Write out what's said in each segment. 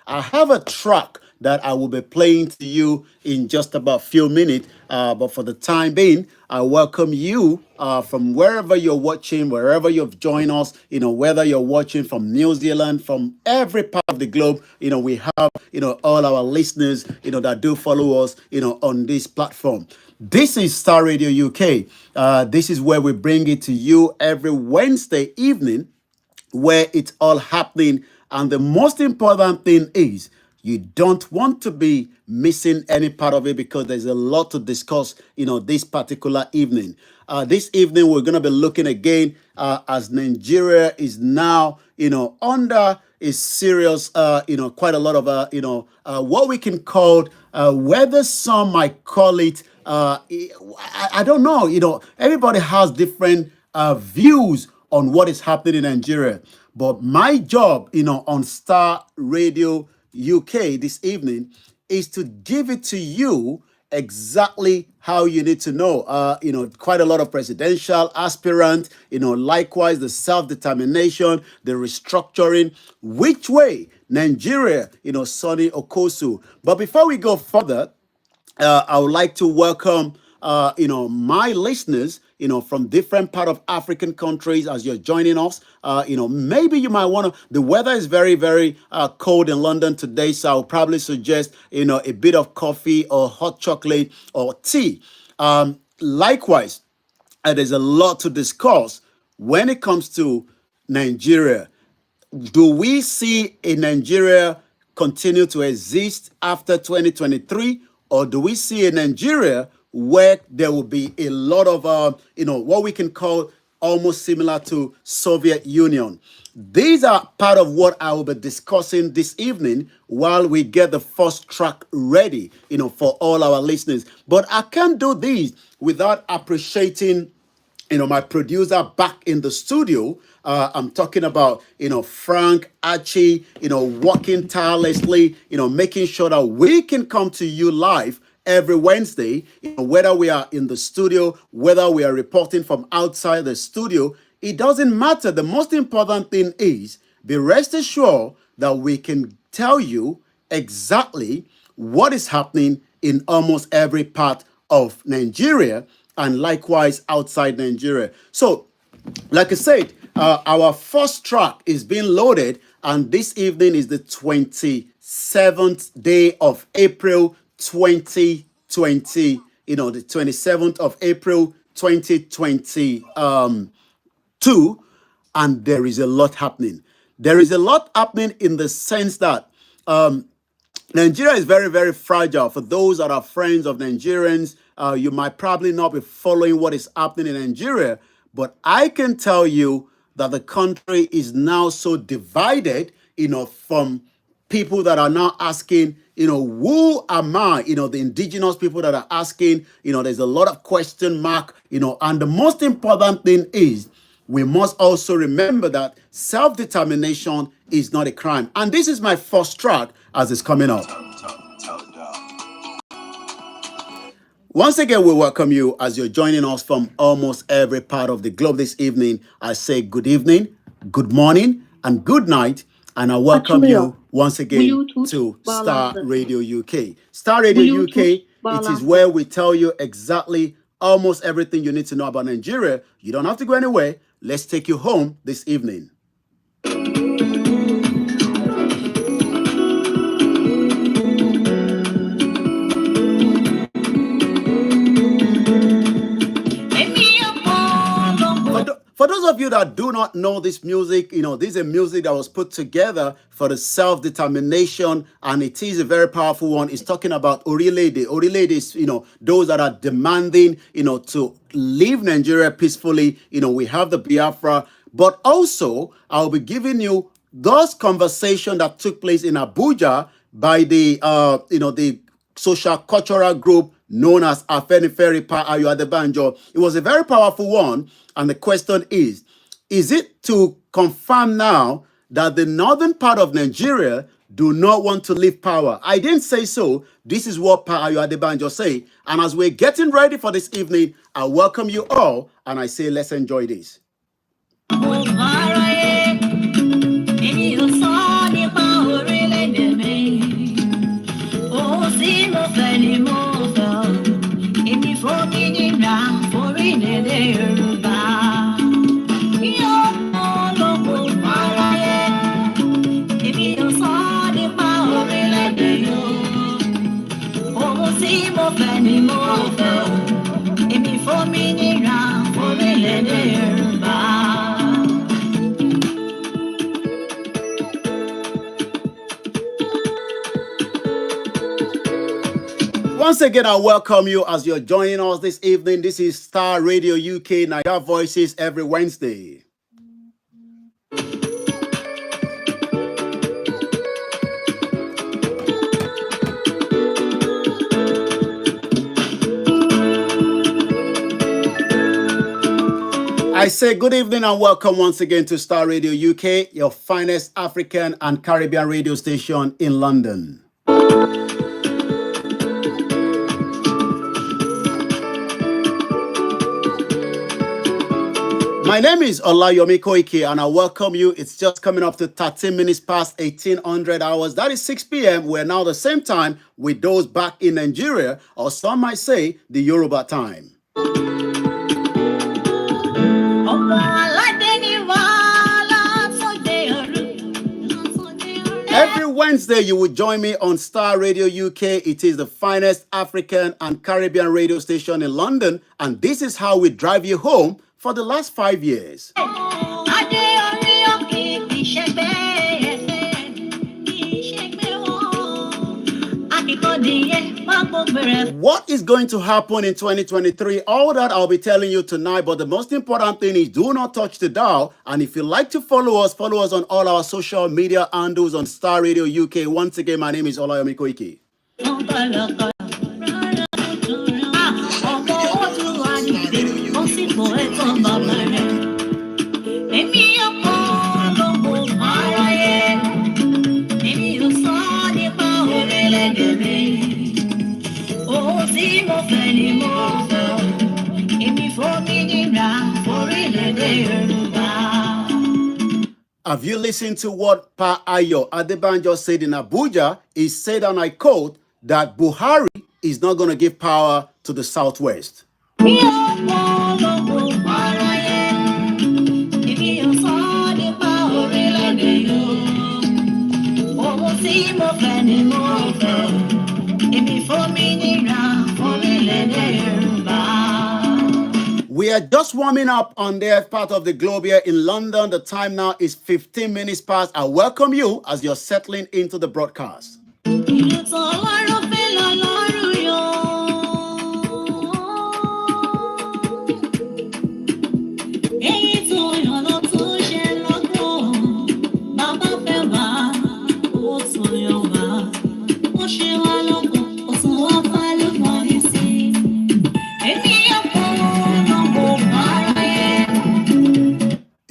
I have a track that I will be playing to you in just about a few minutes. But for the time being, I welcome you from wherever you're watching, wherever you've joined us, whether you're watching from New Zealand, from every part of the globe, we have, all our listeners, that do follow us, on this platform. This is Star Radio UK. This is where we bring it to you every Wednesday evening where it's all happening. And the most important thing is you don't want to be missing any part of it because there's a lot to discuss, this particular evening. This evening, we're going to be looking again as Nigeria is now, under a serious, quite a lot of, what we can call, whether some might call it, I don't know, everybody has different views on what is happening in Nigeria. But my job, on Star Radio UK this evening is to give it to you exactly how you need to know. Quite a lot of presidential aspirants, likewise the self-determination, the restructuring, which way Nigeria, Sonny Okosu. But before we go further, I would like to welcome, my listeners, from different part of African countries as you're joining us. Maybe you might want to. The weather is very, very cold in London today, so I'll probably suggest, a bit of coffee or hot chocolate or tea. Likewise, there's a lot to discuss when it comes to Nigeria. Do we see a Nigeria continue to exist after 2023, or do we see a Nigeria where there will be a lot of, what we can call almost similar to Soviet Union? These are part of what I will be discussing this evening while we get the first track ready, for all our listeners. But I can't do this without appreciating my producer back in the studio. I'm talking about, Frank, Archie, working tirelessly, making sure that we can come to you live every Wednesday, whether we are in the studio, whether we are reporting from outside the studio, it doesn't matter. The most important thing is be rest assured that we can tell you exactly what is happening in almost every part of Nigeria and likewise outside Nigeria. So, like I said, our first track is being loaded, and this evening is the 27th day of April 2020, the 27th of April 2022, and there is a lot happening. There is a lot happening in the sense that Nigeria is very, very fragile. For those that are friends of Nigerians, you might probably not be following what is happening in Nigeria, but I can tell you that the country is now so divided, from people that are now asking, who am I? The indigenous people that are asking, there's a lot of question mark, and the most important thing is we must also remember that self-determination is not a crime. And this is my first track as it's coming up. Once again, we welcome you as you're joining us from almost every part of the globe this evening. I say good evening, good morning, and good night. And I welcome you once again to Star Radio UK. Star Radio UK, it is where we tell you exactly almost everything you need to know about Nigeria. You don't have to go anywhere. Let's take you home this evening. For those of you that do not know this music, this is a music that was put together for the self-determination, and it is a very powerful one. It's talking about Orilede. Orilede is, those that are demanding, to leave Nigeria peacefully. We have the Biafra, but also I'll be giving you those conversations that took place in Abuja by the, the social cultural group known as Afenifere Pa Ayo Adebanjo. It was a very powerful one. And the question is it to confirm now that the northern part of Nigeria do not want to leave power? I didn't say so. This is what Pa Ayo Adebanjo say. And as we're getting ready for this evening, I welcome you all. And I say, let's enjoy this. Once again, I welcome you as you're joining us this evening. This is Starr Radio UK, Naija Voices every Wednesday. I say good evening and welcome once again to Starr Radio UK, your finest African and Caribbean radio station in London. My name is Olayomi Koiki and I welcome you. It's just coming up to 13 minutes past 1800 hours. That is 6 p.m. We're now the same time with those back in Nigeria, or some might say the Yoruba time. Every Wednesday, you will join me on Starr Radio UK. It is the finest African and Caribbean radio station in London, and this is how we drive you home for the last 5 years. What is going to happen in 2023? All that I'll be telling you tonight, but the most important thing is do not touch the dial. And if you like to follow us on all our social media handles on Starr Radio UK. Once again, my name is Olayomi Koiki. Have you listened to what Pa Ayo Adebanjo said in Abuja? He said, and I quote, that Buhari is not going to give power to the Southwest. We are just warming up on their part of the globe here in London. The time now is 15 minutes past. I welcome you as you're settling into the broadcast.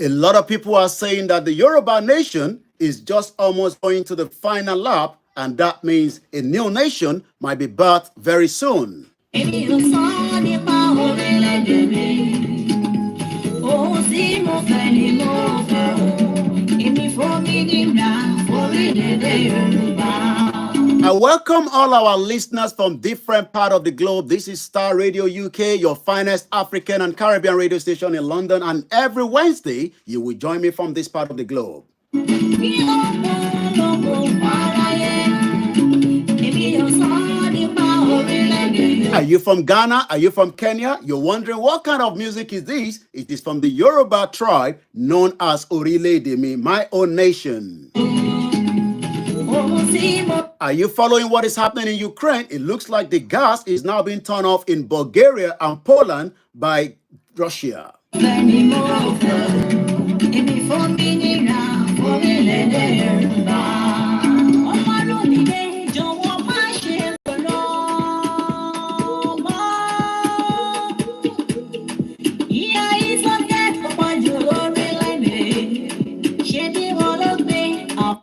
A lot of people are saying that the Yoruba nation is just almost going to the final lap, and that means a new nation might be birthed very soon. I welcome all our listeners from different parts of the globe. This is Starr Radio UK, your finest African and Caribbean radio station in London. And every Wednesday, you will join me from this part of the globe. Are you from Ghana? Are you from Kenya? You're wondering what kind of music is this? It is from the Yoruba tribe known as Orile-Ede-mi, my own nation. Are you following what is happening in Ukraine? It looks like the gas is now being turned off in Bulgaria and Poland by Russia.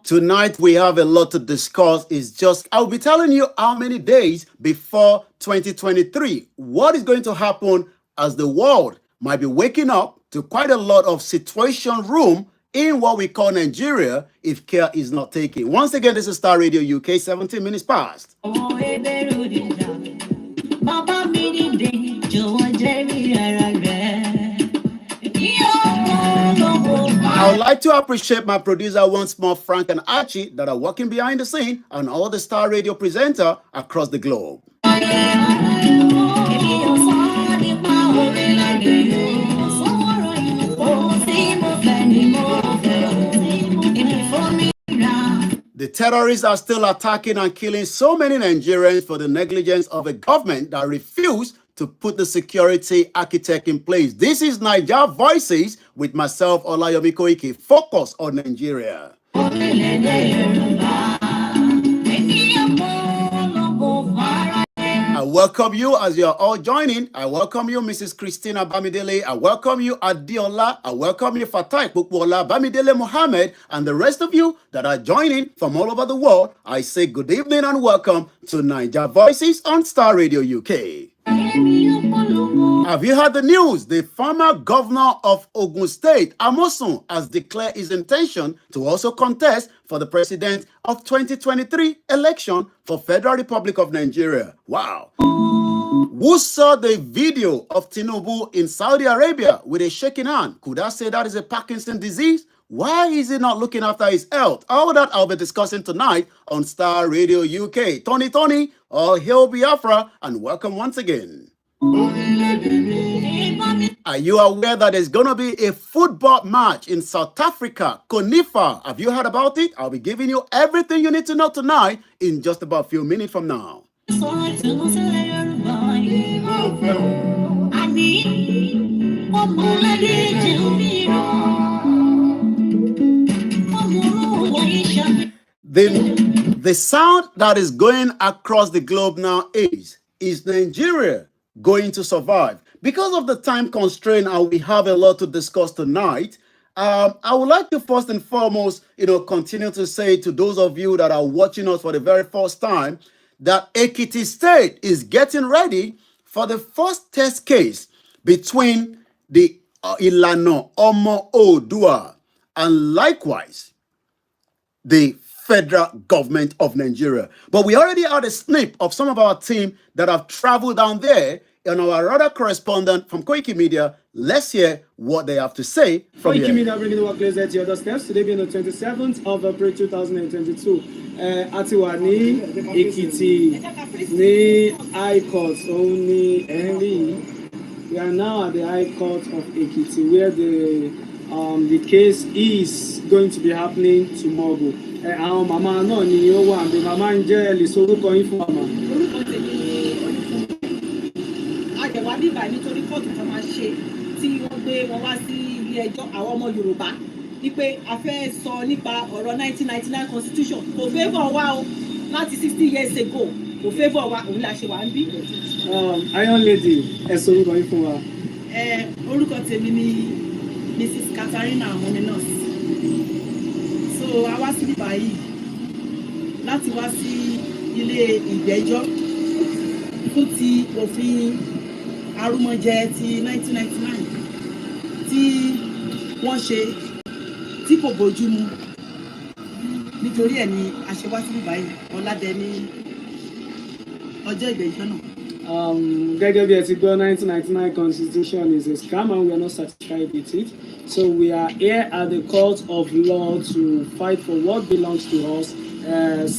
Tonight, we have a lot to discuss. I'll be telling you how many days before 2023. What is going to happen as the world might be waking up to quite a lot of situation room in what we call Nigeria if care is not taken. Once again, this is Starr Radio UK, 17 minutes past. I would like to appreciate my producer once more, Frank and Archie, that are working behind the scene, and all the Starr Radio presenter across the globe. The terrorists are still attacking and killing so many Nigerians for the negligence of a government that refused to put the security architect in place. This is Niger Voices with myself, Olayomi Koiki. Focus on Nigeria. I welcome you as you're all joining. I welcome you, Mrs. Christina Bamidele. I welcome you, Adiola. I welcome you, Fatai Pukwola, Bamidele Mohammed, and the rest of you that are joining from all over the world. I say good evening and welcome to Niger Voices on Star Radio UK. Have you heard the news? The former governor of Ogun State, Amosun, has declared his intention to also contest for the president of 2023 election for Federal Republic of Nigeria. Wow. Who saw the video of Tinubu in Saudi Arabia with a shaking hand? Could I say that is a Parkinson's disease? Why is he not looking after his health? All that I'll be discussing tonight on Star Radio UK. Tony, all hail Biafra, and welcome once again. Are you aware that there's going to be a football match in South Africa, Conifa? Have you heard about it? I'll be giving you everything you need to know tonight in just about a few minutes from now. The sound that is going across the globe now is Nigeria going to survive? Because of the time constraint and we have a lot to discuss tonight, I would like to first and foremost, continue to say to those of you that are watching us for the very first time that Ekiti State is getting ready for the first test case between the Ilana Omo Oodua and likewise the federal government of Nigeria. But we already had a snip of some of our team that have traveled down there, and our other correspondent from Koikimedia. Let's hear what they have to say from here. Koikimedia bringing the work closer to your doorsteps. Today being the 27th of April 2022. Atiwani, Ekiti, ni High Court, only Henry. We are now at the High Court of Ekiti, where the case is going to be happening tomorrow. Àwọn màmá náà ni ó wà bí màmá ń jẹ́ lè sorúkọ yín fún àmà. Orúkọ tèmi ni àjẹwà bíbà nítorí kóòtù tó máa ṣe tí wọ́n gbé wọn wá sí ilé ẹjọ́ àwọn ọmọ Yorùbá wípé a fẹ́ sọ nípa ọ̀rọ̀ 1999 constitution kò favour wa o láti 60 years ago kò favour wa òun la ṣe wà ń bí. Iron Lady ẹ sorúkọ yín fún wa. Orúkọ tèmi ni Mrs. Katarina Mominos. So a wá sí báyìí láti wá sí ilé ìgbẹ́jọ́ fún ti òfin arúmọjẹ ti 1999 tí wọ́n ṣe tí kò bójú mu nítorí ẹ̀ ni a ṣe wá sí báyìí ọ̀làdẹ ní ọjọ́ ìgbẹ́jọ́ náà. Gẹ́gẹ́ bí ẹ ti gbọ́, 1999 constitution is a scam and we are not satisfied with it. So we are here at the court of law to fight for what belongs to us.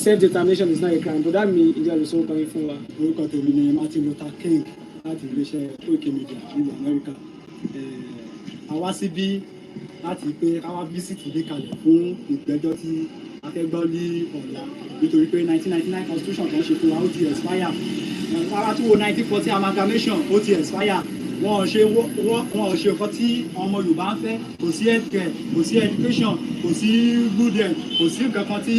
Self-determination is not a crime. But that means India is so coming from what? Orúkọ tèmi ni Martin Luther King láti iléeṣẹ́ Koikimedia ní Amẹ́ríkà. Àwa síbí láti pé káwá bísítì dé kalẹ̀ fún ìgbẹ́jọ́ tí a fẹ́ gbọ́ ní ọ̀la nítorí pé 1999 constitution kan ṣe fún wa ó ti expire. Káwá tó wo 1940 amalgamation ó ti expire. Wọ́n ò ṣe nǹkan tí ọmọ Yorùbá ń fẹ́, kò sí healthcare, kò sí education, kò sí good health, kò sí nǹkan kan tí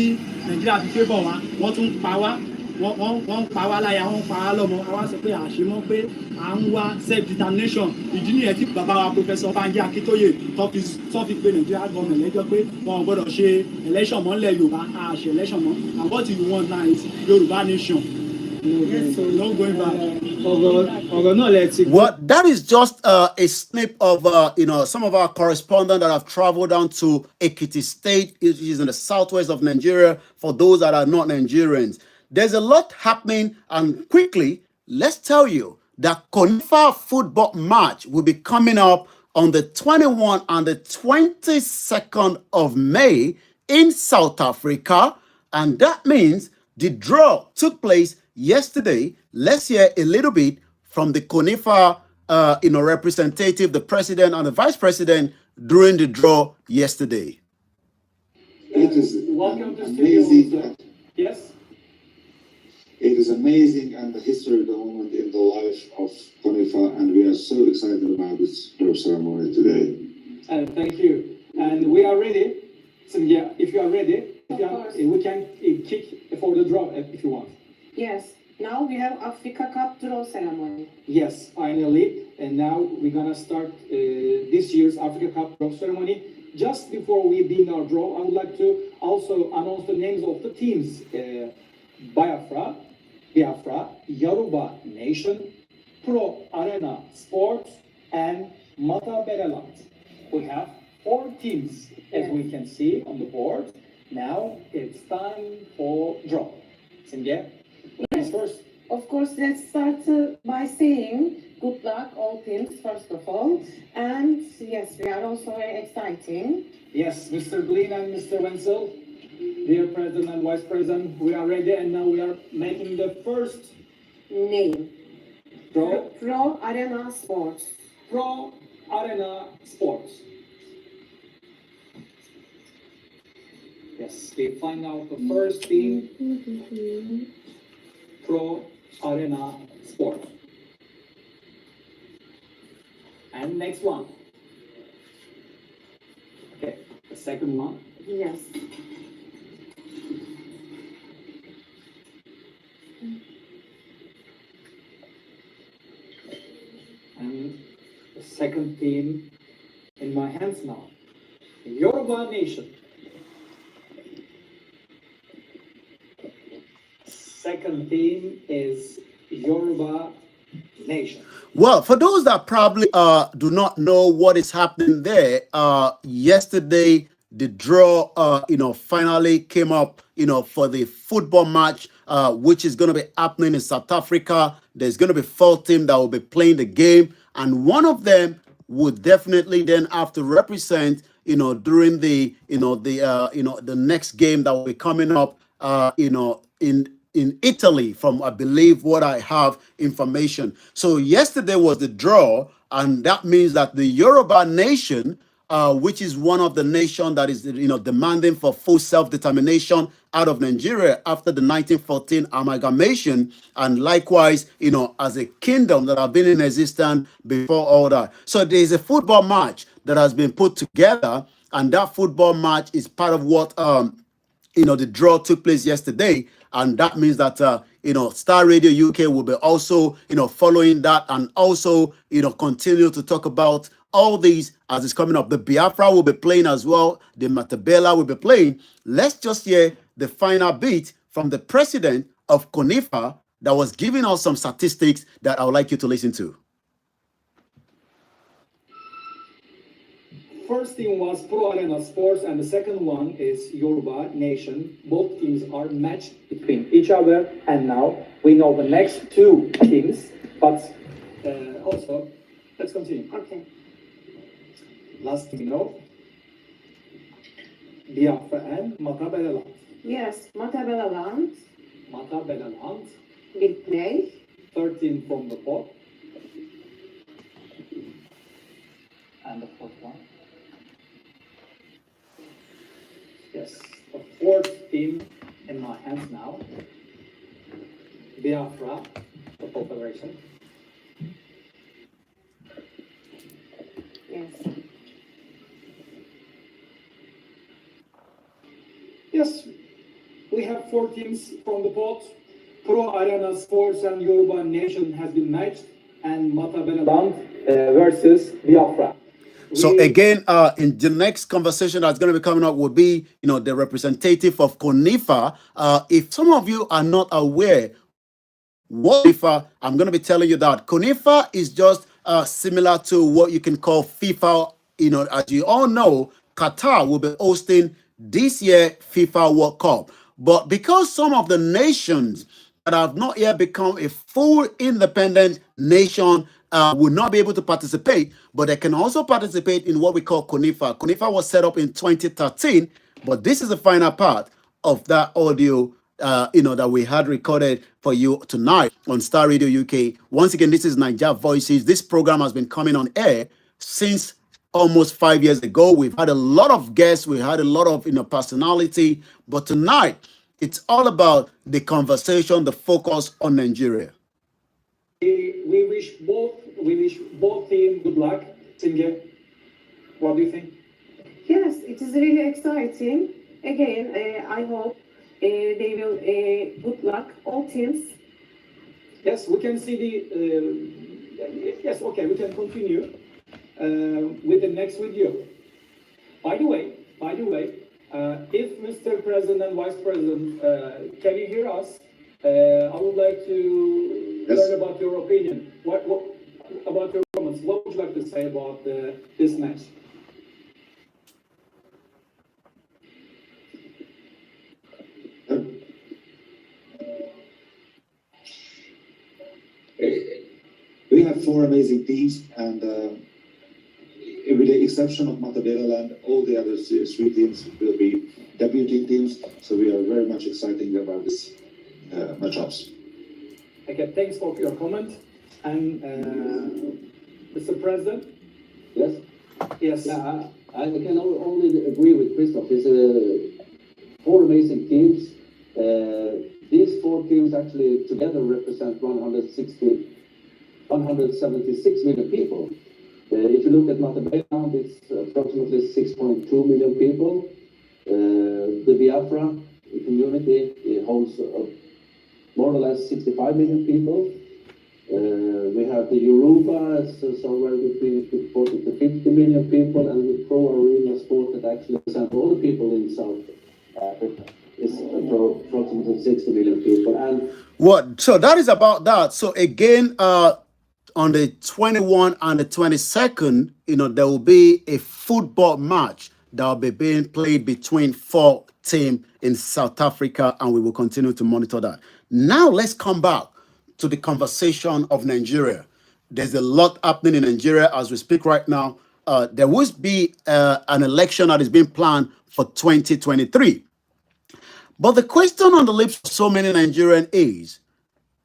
Nàìjíríà fi fẹ́ bọ̀ wá. Wọ́n tún pa wá, wọ́n pa wá láyà, wọ́n pa wá lọ́mọ. Àwa sọ pé àṣemọ́ pé à ń wá self determination. Ìdí nìyẹn tí bàbá wa Professor Banji Akintoye tó fi pé Nàìjíríà gọ́ọ̀mẹ̀ lẹ́jọ́ pé wọn ò gbọ́dọ̀ ṣe election mọ́ nílẹ̀ Yorùbá, a ṣe election mọ́. And what you want now is Yorùbá nation. Yes, so no going back. Well, that is just a snip of some of our correspondents that have traveled down to Ekiti State, which is in the southwest of Nigeria. For those that are not Nigerians, there's a lot happening, and quickly, let's tell you that Conifa football match will be coming up on the 21st and the 22nd of May in South Africa, and that means the draw took place yesterday. Let's hear a little bit from the CONIFA, representative, the president and the vice president during the draw yesterday. It is Welcome to amazing. studio. Yes. It is amazing and a historical moment in the life of Conifa, and we are so excited about this draw ceremony today. Thank you. And we are ready. So yeah, if you are ready, we can kick for the draw if you want. Yes. Now we have Africa Cup draw ceremony. Yes, finally. And now we're gonna start this year's Africa Cup draw ceremony. Just before we begin our draw, I would like to also announce the names of the teams. Biafra, Yoruba Nation, Pro Arena Sports, and Mata Bereland. We have 4 teams, as we can see on the board. Now it's time for draw. Cynthia, Yes. first. Of course, let's start by saying good luck all teams first of all. And yes, we are also very exciting. Yes, Mr. Glean and Mr. Wenzel, dear President and Vice President, we are ready, and now we are making the first Name. draw. Pro Arena Sports. Pro Arena Sports. Yes, we find out the first team, Pro Arena Sports. And next one. Okay, the second one. Yes. And the second team in my hands now. Yoruba Nation. Second team is Yoruba Nation. Well, for those that probably do not know what is happening there, yesterday the draw finally came up for the football match which is going to be happening in South Africa. There's going to be 4 teams that will be playing the game, and one of them would definitely then have to represent during the next game that will be coming up in Italy, from I believe what I have information. So yesterday was the draw, and that means that the Yoruba nation, which is one of the nations that is demanding for full self-determination out of Nigeria after the 1914 amalgamation, and likewise as a kingdom that have been in existence before all that. So there is a football match that has been put together, and that football match is part of what the draw took place yesterday, and that means that Star Radio UK will be also following that, and also continue to talk about all these as it's coming up. The Biafra will be playing as well. The Matabela will be playing. Let's just hear the final bit from the president of CONIFA that was giving us some statistics that I would like you to listen to. First team was Pro Arena Sports, and the second one is Yoruba Nation. Both teams are matched between each other, and now we know the next 2 teams. But also, let's continue. Okay. Last team, Biafra and Matabeleland. Yes, Matabeleland Matabeleland, will play. 13 from the pot. And the fourth one. Yes, the 4th team in my hands now. Biafra, the Confederation. Yes. Yes, we have 4 teams from the pot. Pro Arena Sports and Yoruba Nation has been matched, and Matabeleland versus Biafra. So again, in the next conversation that's going to be coming up will be, the representative of CONIFA. If some of you are not aware what CONIFA, I'm going to be telling you that CONIFA is just similar to what you can call FIFA. As you all know, Qatar will be hosting this year FIFA World Cup. But because some of the nations that have not yet become a full independent nation will not be able to participate, but they can also participate in what we call CONIFA. CONIFA was set up in 2013, but this is the final part of that audio that we had recorded for you tonight on Star Radio UK. Once again, this is Niger Voices. This program has been coming on air since almost 5 years ago. We've had a lot of guests, we had a lot of personality, but tonight it's all about the conversation, the focus on Nigeria. We wish both team good luck. Singer, what do you think? Yes, it is really exciting. Again, I hope they will good luck all teams. Yes, we can see yes, okay, we can continue with the next video. By the way, if Mr. President and Vice President, can you hear us? I would like to learn about your opinion. What about your comments? What would you like to say about this match? We have four amazing teams, and with the exception of Matabeleland, all the other three teams will be debuting teams. So we are very much excited about this matchups. Okay, thanks for your comment. And Mr. President? Yes? Yes. Yeah, I can only agree with Christoph. It's four amazing teams. These four teams actually together represent 176 million people. If you look at Matabeleland, it's approximately 6.2 million people. The Biafra community holds more or less 65 million people. We have the Yoruba, somewhere between 40 to 50 million people, and the Pro Arena sport that actually represents all the people in South Africa is approximately 60 million people. And what? So that is about that. So again, on the 21 and the 22nd, there will be a football match that will be being played between four teams in South Africa, and we will continue to monitor that. Now let's come back to the conversation of Nigeria. There's a lot happening in Nigeria as we speak right now. There will be an election that is being planned for 2023. But the question on the lips of so many Nigerians is,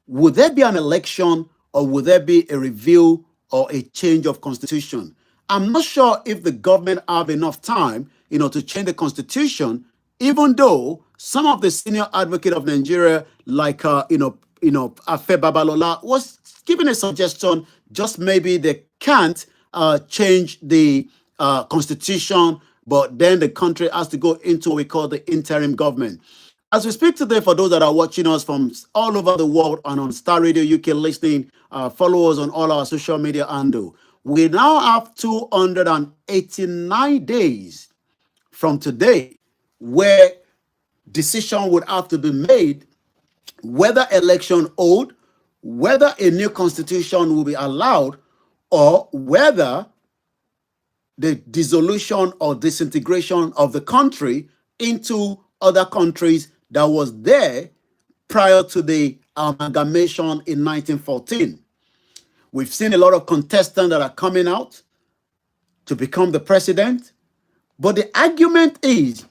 would there be an election, or would there be a review or a change of constitution? I'm not sure if the government have enough time, to change the constitution, even though some of the senior advocate of Nigeria, like, Afe Babalola, was giving a suggestion, just maybe they can't change the constitution, but then the country has to go into what we call the interim government. As we speak today, for those that are watching us from all over the world and on Star Radio UK listening, follow us on all our social media handle. We now have 289 days from today where decision would have to be made whether election hold, whether a new constitution will be allowed, or whether the dissolution or disintegration of the country into other countries that was there prior to the amalgamation in 1914. We've seen a lot of contestants that are coming out to become the president. But the argument is,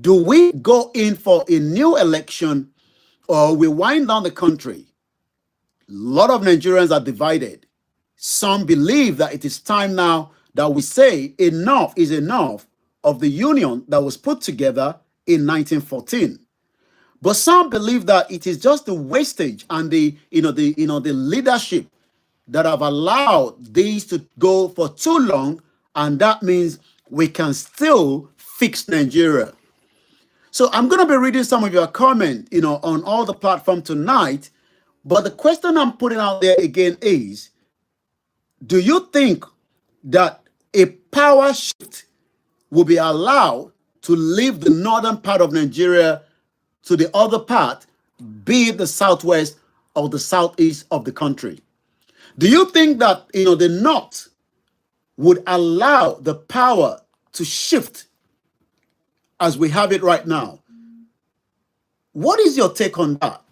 do we go in for a new election, or we wind down the country? A lot of Nigerians are divided. Some believe that it is time now that we say enough is enough of the union that was put together in 1914. But some believe that it is just the wastage and the leadership that have allowed these to go for too long, and that means we can still fix Nigeria. So I'm going to be reading some of your comments, on all the platforms tonight. But the question I'm putting out there again is, do you think that a power shift will be allowed to leave the northern part of Nigeria to the other part, be it the southwest or the southeast of the country? Do you think that, the north would allow the power to shift as we have it right now? What is your take on that?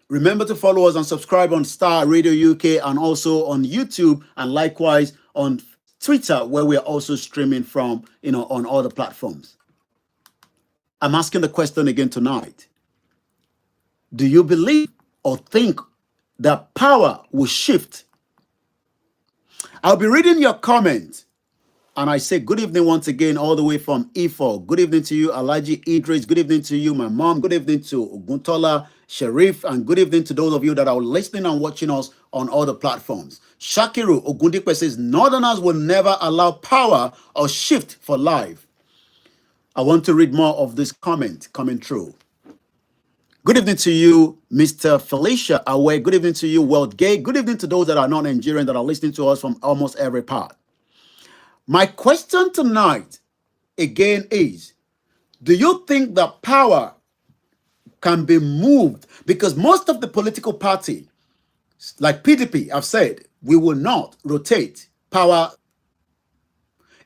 Remember to follow us and subscribe on Star Radio UK and also on YouTube, and likewise on Twitter, where we are also streaming from, on all the platforms. I'm asking the question again tonight. Do you believe or think that power will shift? I'll be reading your comments. And I say good evening once again, all the way from Ifo. Good evening to you, Alaji Idris. Good evening to you, my mom. Good evening to Oguntola, Sharif. And good evening to those of you that are listening and watching us on all the platforms. Shakiru Ogundipe says, Northerners will never allow power or shift for life. I want to read more of this comment coming through. Good evening to you, Mr. Felicia Awe. Good evening to you, World Gay. Good evening to those that are not Nigerian that are listening to us from almost every part. My question tonight again is, do you think that power can be moved? Because most of the political party, like PDP, have said, we will not rotate power.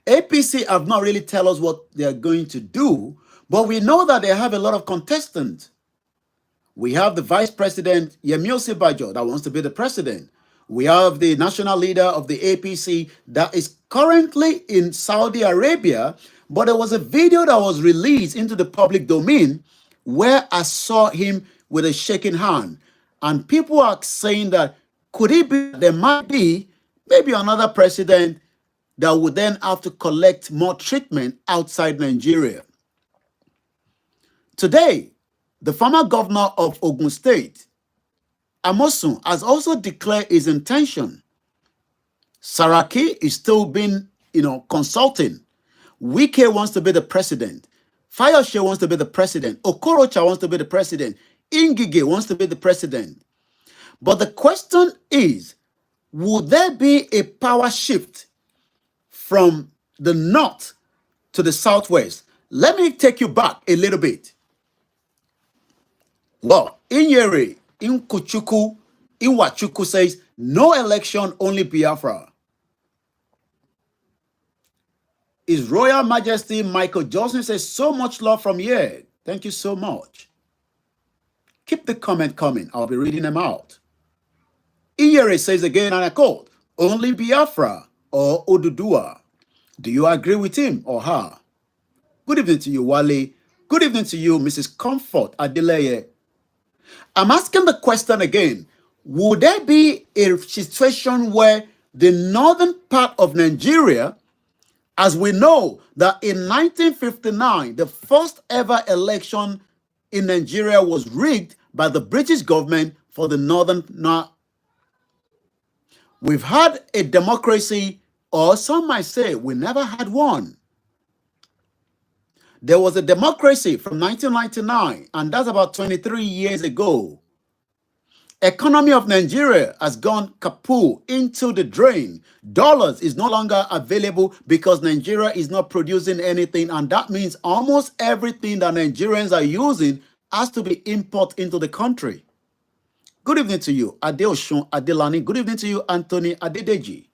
APC have not really tell us what they are going to do, but we know that they have a lot of contestants. We have the vice president, Yemi Osibajo, that wants to be the president. We have the national leader of the APC that is currently in Saudi Arabia, but there was a video that was released into the public domain where I saw him with a shaking hand. And people are saying that could it be there might be maybe another president that would then have to collect more treatment outside Nigeria. Today, the former governor of Ogun State, Amosun, has also declared his intention. Saraki is still being, consulting. Wike wants to be the president. Fayoshe wants to be the president. Okorocha wants to be the president. Ingige wants to be the president. But the question is, would there be a power shift from the north to the southwest? Let me take you back a little bit. Well, Inyere, Inkuchuku, Inwachuku says, no election, only Biafra. His Royal Majesty Michael Johnson says, so much love from here. Thank you so much. Keep the comment coming. I'll be reading them out. Inyere says again, and I quote, only Biafra or Odudua. Do you agree with him or her? Good evening to you, Wale. Good evening to you, Mrs. Comfort Adeleye. I'm asking the question again. Would there be a situation where the northern part of Nigeria, as we know that in 1959, the first ever election in Nigeria was rigged by the British government for the northern. Now, we've had a democracy, or some might say we never had one. There was a democracy from 1999, and that's about 23 years ago. Economy of Nigeria has gone kaput into the drain. Dollars is no longer available because Nigeria is not producing anything, and that means almost everything that Nigerians are using has to be imported into the country. Good evening to you, Adeoshun Adelani. Good evening to you, Anthony Adedeji.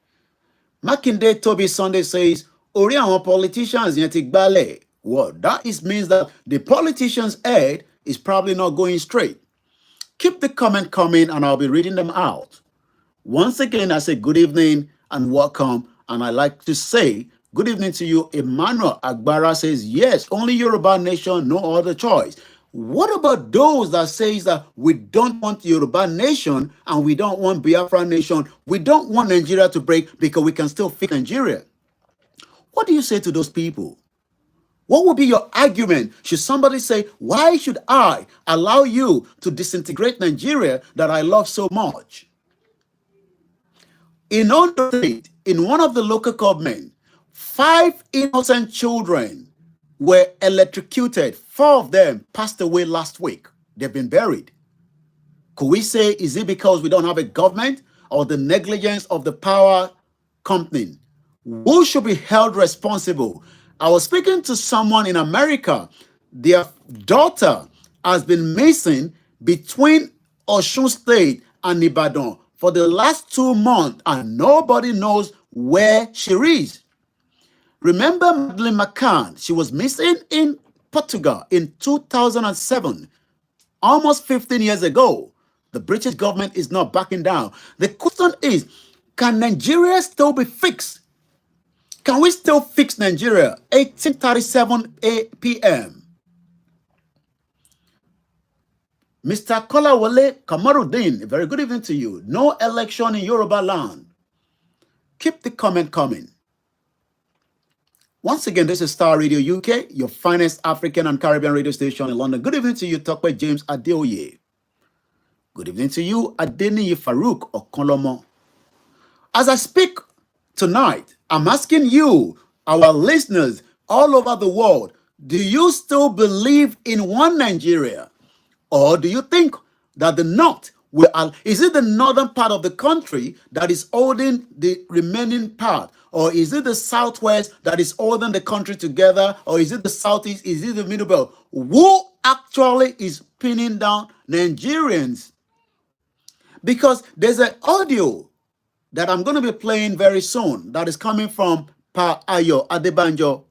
Makinde Toby Sunday says, Ori àwọn politicians yẹn ti gbálẹ̀. Well, that means that the politician's head is probably not going straight. Keep the comment coming and I'll be reading them out. Once again, I say good evening and welcome. And I like to say good evening to you. Emmanuel Agbara says, yes, only Yoruba nation, no other choice. What about those that says that we don't want Yoruba nation and we don't want Biafra nation? We don't want Nigeria to break because we can still fix Nigeria. What do you say to those people? What would be your argument? Should somebody say, why should I allow you to disintegrate Nigeria that I love so much? In Ondo State, in one of the local government, 5 innocent children were electrocuted. 4 of them passed away last week. They've been buried. Could we say, is it because we don't have a government or the negligence of the power company? Who should be held responsible? I was speaking to someone in America. Their daughter has been missing between Osun State and Ibadan for the last 2 months, and nobody knows where she is. Remember Madeleine McCann? She was missing in Portugal in 2007, almost 15 years ago. The British government is not backing down. The question is, can Nigeria still be fixed? Can we still fix Nigeria? 18:37 p.m. Mr. Kolawole Kamarudin, a very good evening to you. No election in Yoruba land. Keep the comment coming. Once again, this is Star Radio UK, your finest African and Caribbean radio station in London. Good evening to you, talk by James Adeoye. Good evening to you, Adeniyi Farouk Okonlomo. As I speak tonight, I'm asking you, our listeners all over the world, do you still believe in one Nigeria? Or do you think that the North will, is it the northern part of the country that is holding the remaining part? Or is it the Southwest that is holding the country together? Or is it the Southeast? Is it the Middle Belt? Who actually is pinning down Nigerians? Because there's an audio that I'm going to be playing very soon that is coming from Pa Ayo Adebanjo.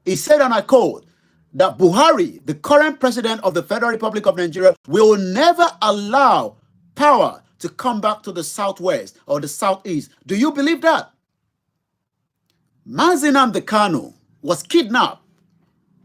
He said, and I quote, that Buhari, the current president of the Federal Republic of Nigeria, will never allow power to come back to the Southwest or the Southeast. Do you believe that? Mazinam Kanu was kidnapped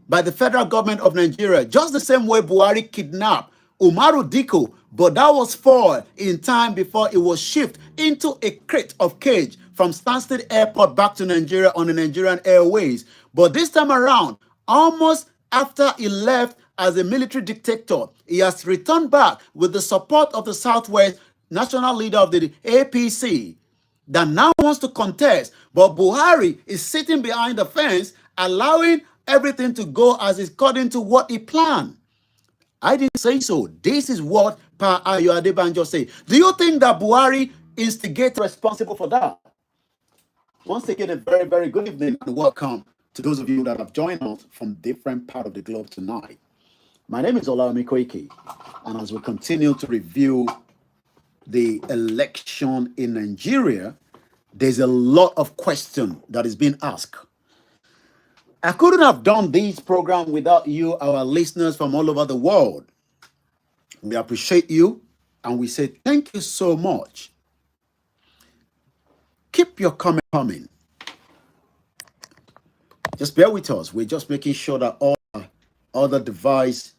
by the federal government of Nigeria, just the same way Buhari kidnapped Umaru Diko, but that was for in time before it was shipped into a crate of cage from Stansted Airport back to Nigeria on the Nigerian Airways. But this time around, almost after he left as a military dictator, he has returned back with the support of the Southwest national leader of the APC that now wants to contest. But Buhari is sitting behind the fence, allowing everything to go as according to what he planned. I didn't say so. This is what Pa Ayo Adebanjo said. Do you think that Buhari instigated responsible for that? Once again, a very, very good evening and welcome to those of you that have joined us from different parts of the globe tonight. My name is Olawumi Koiki, and as we continue to review the election in Nigeria, there's a lot of question that is being asked. I couldn't have done this program without you, our listeners from all over the world. We appreciate you, and we say thank you so much. Keep your comment coming. Just bear with us. We're just making sure that all other devices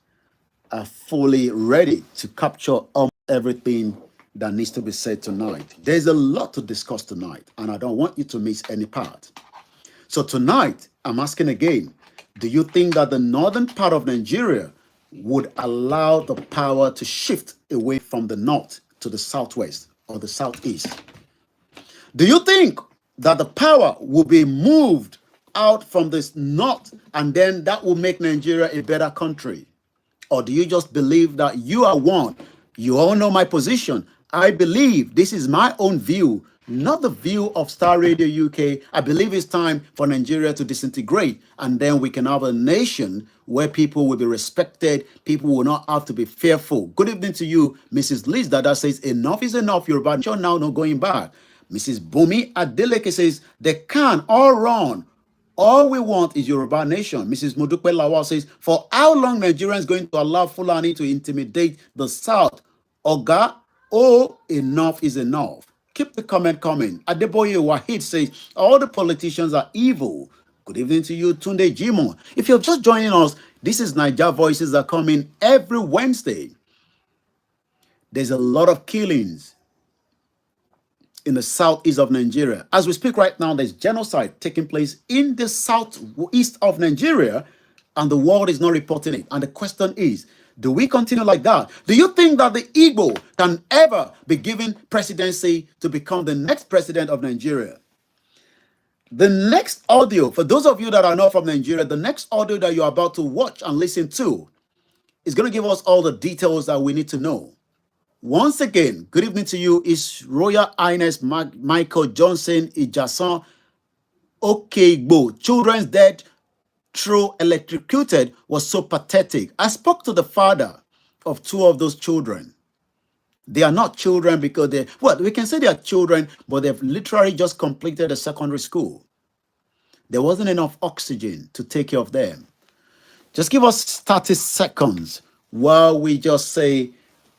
are fully ready to capture everything that needs to be said tonight. There's a lot to discuss tonight, and I don't want you to miss any part. So tonight, I'm asking again, do you think that the northern part of Nigeria would allow the power to shift away from the north to the southwest or the southeast? Do you think that the power will be moved out from this north and then that will make Nigeria a better country? Or do you just believe that you are one? You all know my position. I believe this is my own view, not the view of Star Radio UK. I believe it's time for Nigeria to disintegrate, and then we can have a nation where people will be respected. People will not have to be fearful. Good evening to you, Mrs. Liz Dada says, enough is enough. Yoruba nation now, no going back. Mrs. Bumi Adeleke says, they can all run. All we want is Yoruba nation. Mrs. Modupe Lawal says, for how long Nigerians going to allow Fulani to intimidate the South? Oga, oh, enough is enough. Keep the comment coming. Adeboye Wahid says, all the politicians are evil. Good evening to you, Tunde Jimo. If you're just joining us, this is Niger Voices that come in every Wednesday. There's a lot of killings in the southeast of Nigeria. As we speak right now, there's genocide taking place in the southeast of Nigeria, and the world is not reporting it. And the question is, do we continue like that? Do you think that the Igbo can ever be given presidency to become the next president of Nigeria? The next audio, for those of you that are not from Nigeria, the next audio that you're about to watch and listen to is going to give us all the details that we need to know. Once again, good evening to you. Is Royal Highness Michael Johnson Ijasan Okegbo. Children's death through electrocuted was so pathetic. I spoke to the father of two of those children. They are not children because we can say they are children, but they've literally just completed a secondary school. There wasn't enough oxygen to take care of them. Just give us 30 seconds while we just say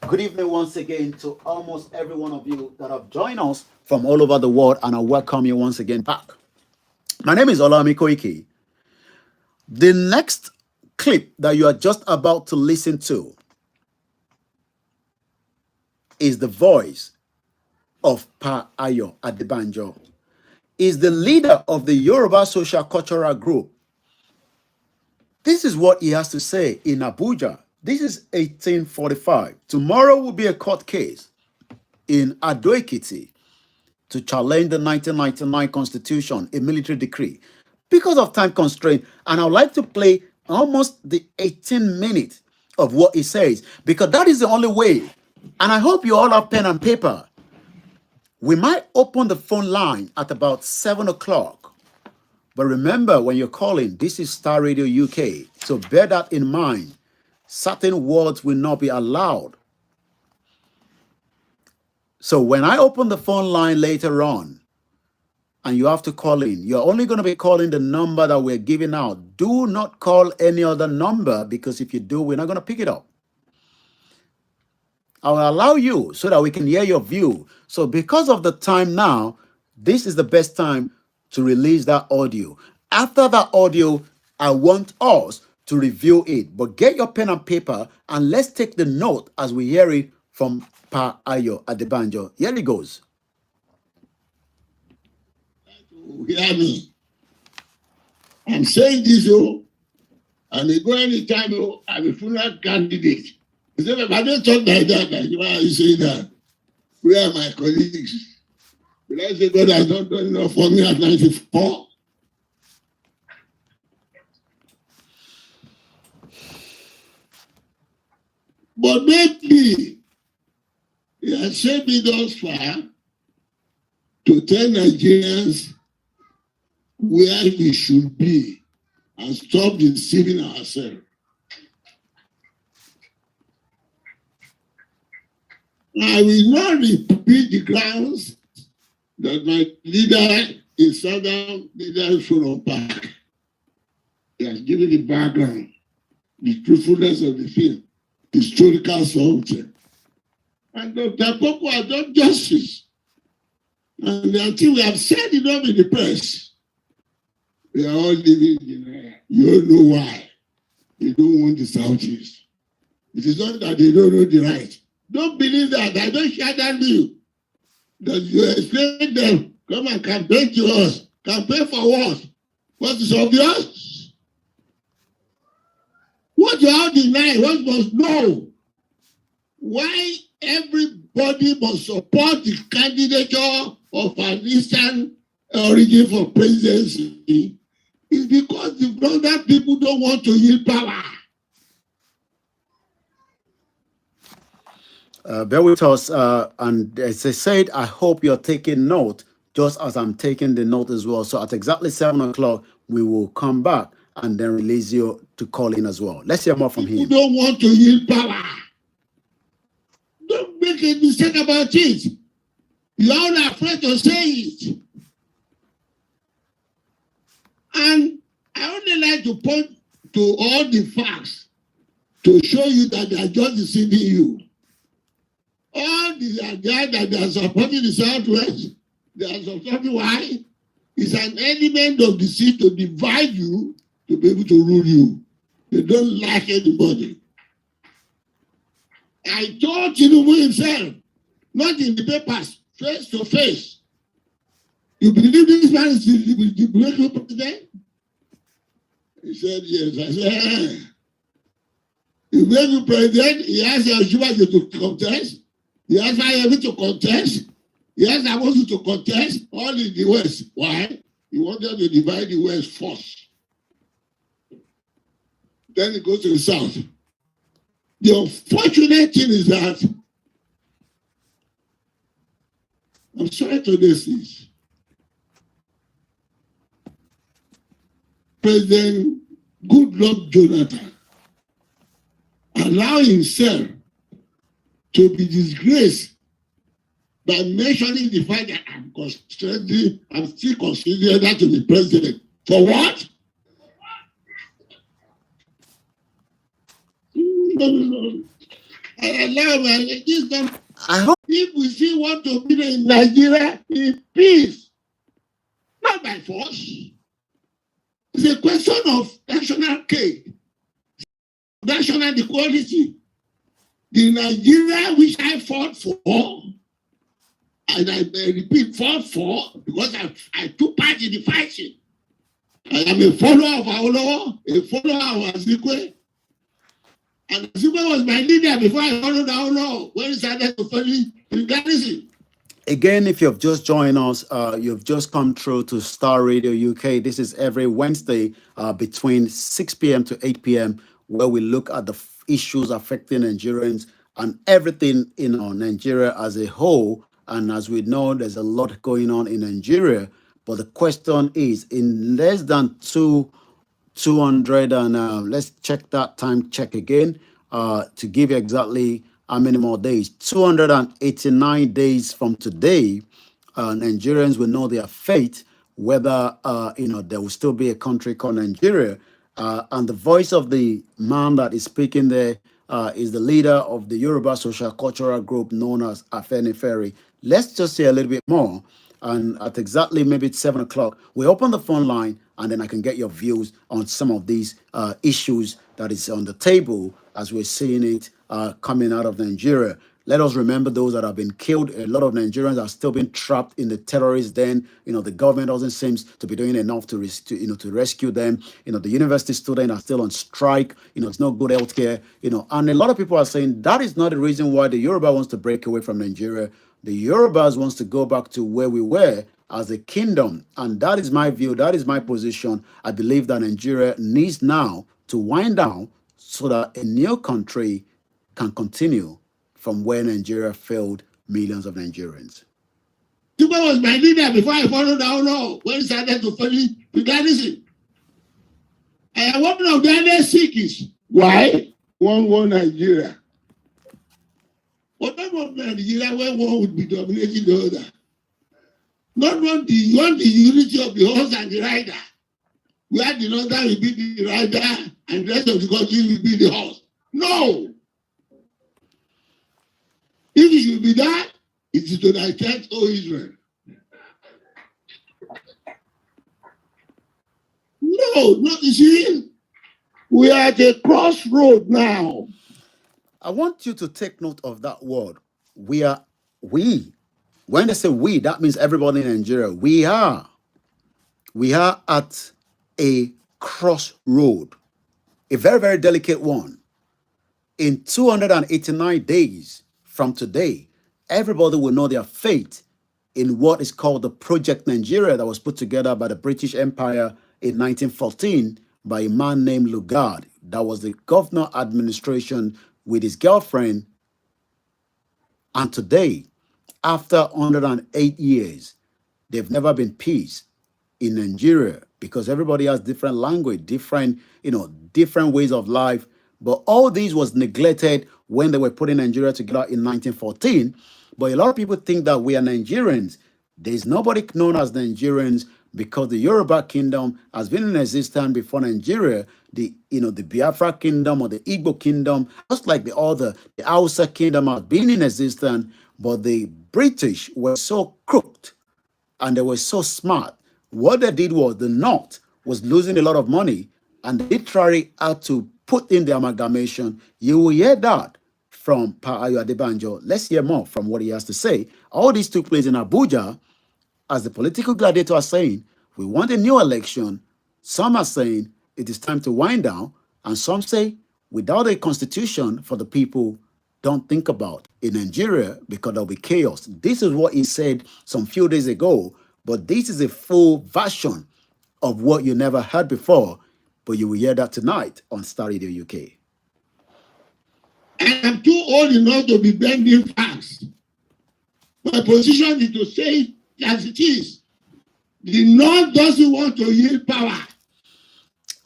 good evening once again to almost every one of you that have joined us from all over the world, and I welcome you once again back. My name is Olawumi Koiki. The next clip that you are just about to listen to is the voice of Pa Ayo Adebanjo. Is the leader of the Yoruba Social Cultural Group. This is what he has to say in Abuja. This is 1845. Tomorrow will be a court case in Ado-Ekiti to challenge the 1999 Constitution, a military decree. Because of time constraint, and I would like to play almost the 18 minutes of what he says, because that is the only way. And I hope you all have pen and paper. We might open the phone line at about 7 o'clock. But remember, when you're calling, this is Star Radio UK. So bear that in mind. Certain words will not be allowed. So when I open the phone line later on, and you have to call in, you're only going to be calling the number that we're giving out. Do not call any other number, because if you do, we're not going to pick it up. I will allow you so that we can hear your view. So because of the time now, this is the best time to release that audio. After that audio, I want us to review it. But get your pen and paper and let's take the note as we hear it from Pa Ayo Adebanjo. Here it goes. Hear me. I'm saying this, and they go anytime, I'm a funeral candidate. He said, if I don't talk like that, why are you saying that? Where are my colleagues? Will I say God has not done enough for me at 94? But maybe he has sent me thus far to tell Nigerians where we should be and stop deceiving ourselves. I will not repeat the grounds that my leader in Southern Leaders Forum Park, he has given the background, the truthfulness of the film, historical something. And Dr. Popo has done justice. And until we have said enough in the press, we are all living in denial. You don't know why. They don't want the Southeast. It is not that they don't know the right. Don't believe that. I don't share that view. That you explain them. Come and campaign to us. Campaign for what? What is obvious? What you all deny, what must know? Why everybody must support the candidature of an Eastern origin for presidency is because the brother people don't want to yield power. Bear with us, and as I said, I hope you're taking note, just as I'm taking the note as well. So at exactly 7 o'clock, we will come back and then release you to call in as well. Let's hear more from him. People don't want to yield power. Don't make a mistake about it. You're all afraid to say it. And I only like to point to all the facts to show you that they are just deceiving you. All the guys that they are supporting the Southwest, they are supporting why? It's an element of deceit to divide you, to be able to rule you. They don't like anybody. I told Tinubu himself, not in the papers, face to face. You believe this man is the breakthrough president? He said, yes. I said, the breakthrough president, he asked Yoshiba to contest. He asked Fayebi to contest. He asked Amosu to contest, all in the West. Why? He wanted to divide the West first. Then he goes to the South. The unfortunate thing is that, I'm sorry to this is, President Goodluck Jonathan allowed himself to be disgraced by mentioning the fact that I'm still considering that to be president. For what? No. I allow I hope if we still want to be in Nigeria in peace, not by force. It's a question of national cake, national equality. The Nigeria which I fought for, and I repeat, fought for, because I took part in the fighting. I am a follower of Awolowo, a follower of Azikwe. And Azikwe was my leader before I followed Awolowo when he started to follow the garrison. Again, if you've just joined us, you've just come through to Star Radio UK. This is every Wednesday between 6 p.m. to 8 p.m., where we look at the issues affecting Nigerians and everything in Nigeria as a whole. And as we know, there's a lot going on in Nigeria. But the question is, in less than 200 and let's check that time check again to give you exactly how many more days. 289 days from today, Nigerians will know their fate, whether there will still be a country called Nigeria. And the voice of the man that is speaking there is the leader of the Yoruba social cultural group known as Afenifere. Let's just say a little bit more. And at exactly maybe it's 7 o'clock, we open the phone line, and then I can get your views on some of these issues that is on the table as we're seeing it coming out of Nigeria. Let us remember those that have been killed. A lot of Nigerians are still being trapped in the terrorist den. The government doesn't seem to be doing enough to rescue them. The university students are still on strike. It's not good healthcare. And a lot of people are saying that is not the reason why the Yoruba wants to break away from Nigeria. The Yorubas wants to go back to where we were as a kingdom. And that is my view. That is my position. I believe that Nigeria needs now to wind down so that a new country can continue from where Nigeria failed millions of Nigerians. Tuba was my leader before I followed Awolowo when he started to follow the garrison. I am one of the other Sikhs. Why? One Nigeria. But not one Nigeria where one would be dominating the other. Not one the unity of the horse and the rider. Where the northern will be the rider and the rest of the country will be the horse. No! If it should be that, it is to thy church, O Israel. No, you see, we are at a crossroad now. I want you to take note of that word. We. When they say we, that means everybody in Nigeria. We are at a crossroad, a very, very delicate one. In 289 days from today, everybody will know their fate in what is called the Project Nigeria that was put together by the British Empire in 1914 by a man named Lugard. That was the governor administration with his girlfriend. And today, after 108 years, there've never been peace in Nigeria because everybody has different language, different ways of life. But all these was neglected when they were putting Nigeria together in 1914. But a lot of people think that we are Nigerians. There's nobody known as Nigerians because the Yoruba kingdom has been in existence before Nigeria. The Biafra kingdom or the Igbo kingdom, just like the Hausa kingdom has been in existence. But the British were so crooked and they were so smart. What they did was the North was losing a lot of money and they literally had to put in the amalgamation. You will hear that from Pa Ayo Adebanjo. Let's hear more from what he has to say. All this took place in Abuja. As the political gladiators are saying, we want a new election. Some are saying it is time to wind down. And some say, without a constitution for the people, don't think about in Nigeria because there'll be chaos. This is what he said some few days ago. But this is a full version of what you never heard before. But you will hear that tonight on Star Radio UK. I am too old enough to be bending fast. My position is to say it as it is. The North doesn't want to yield power.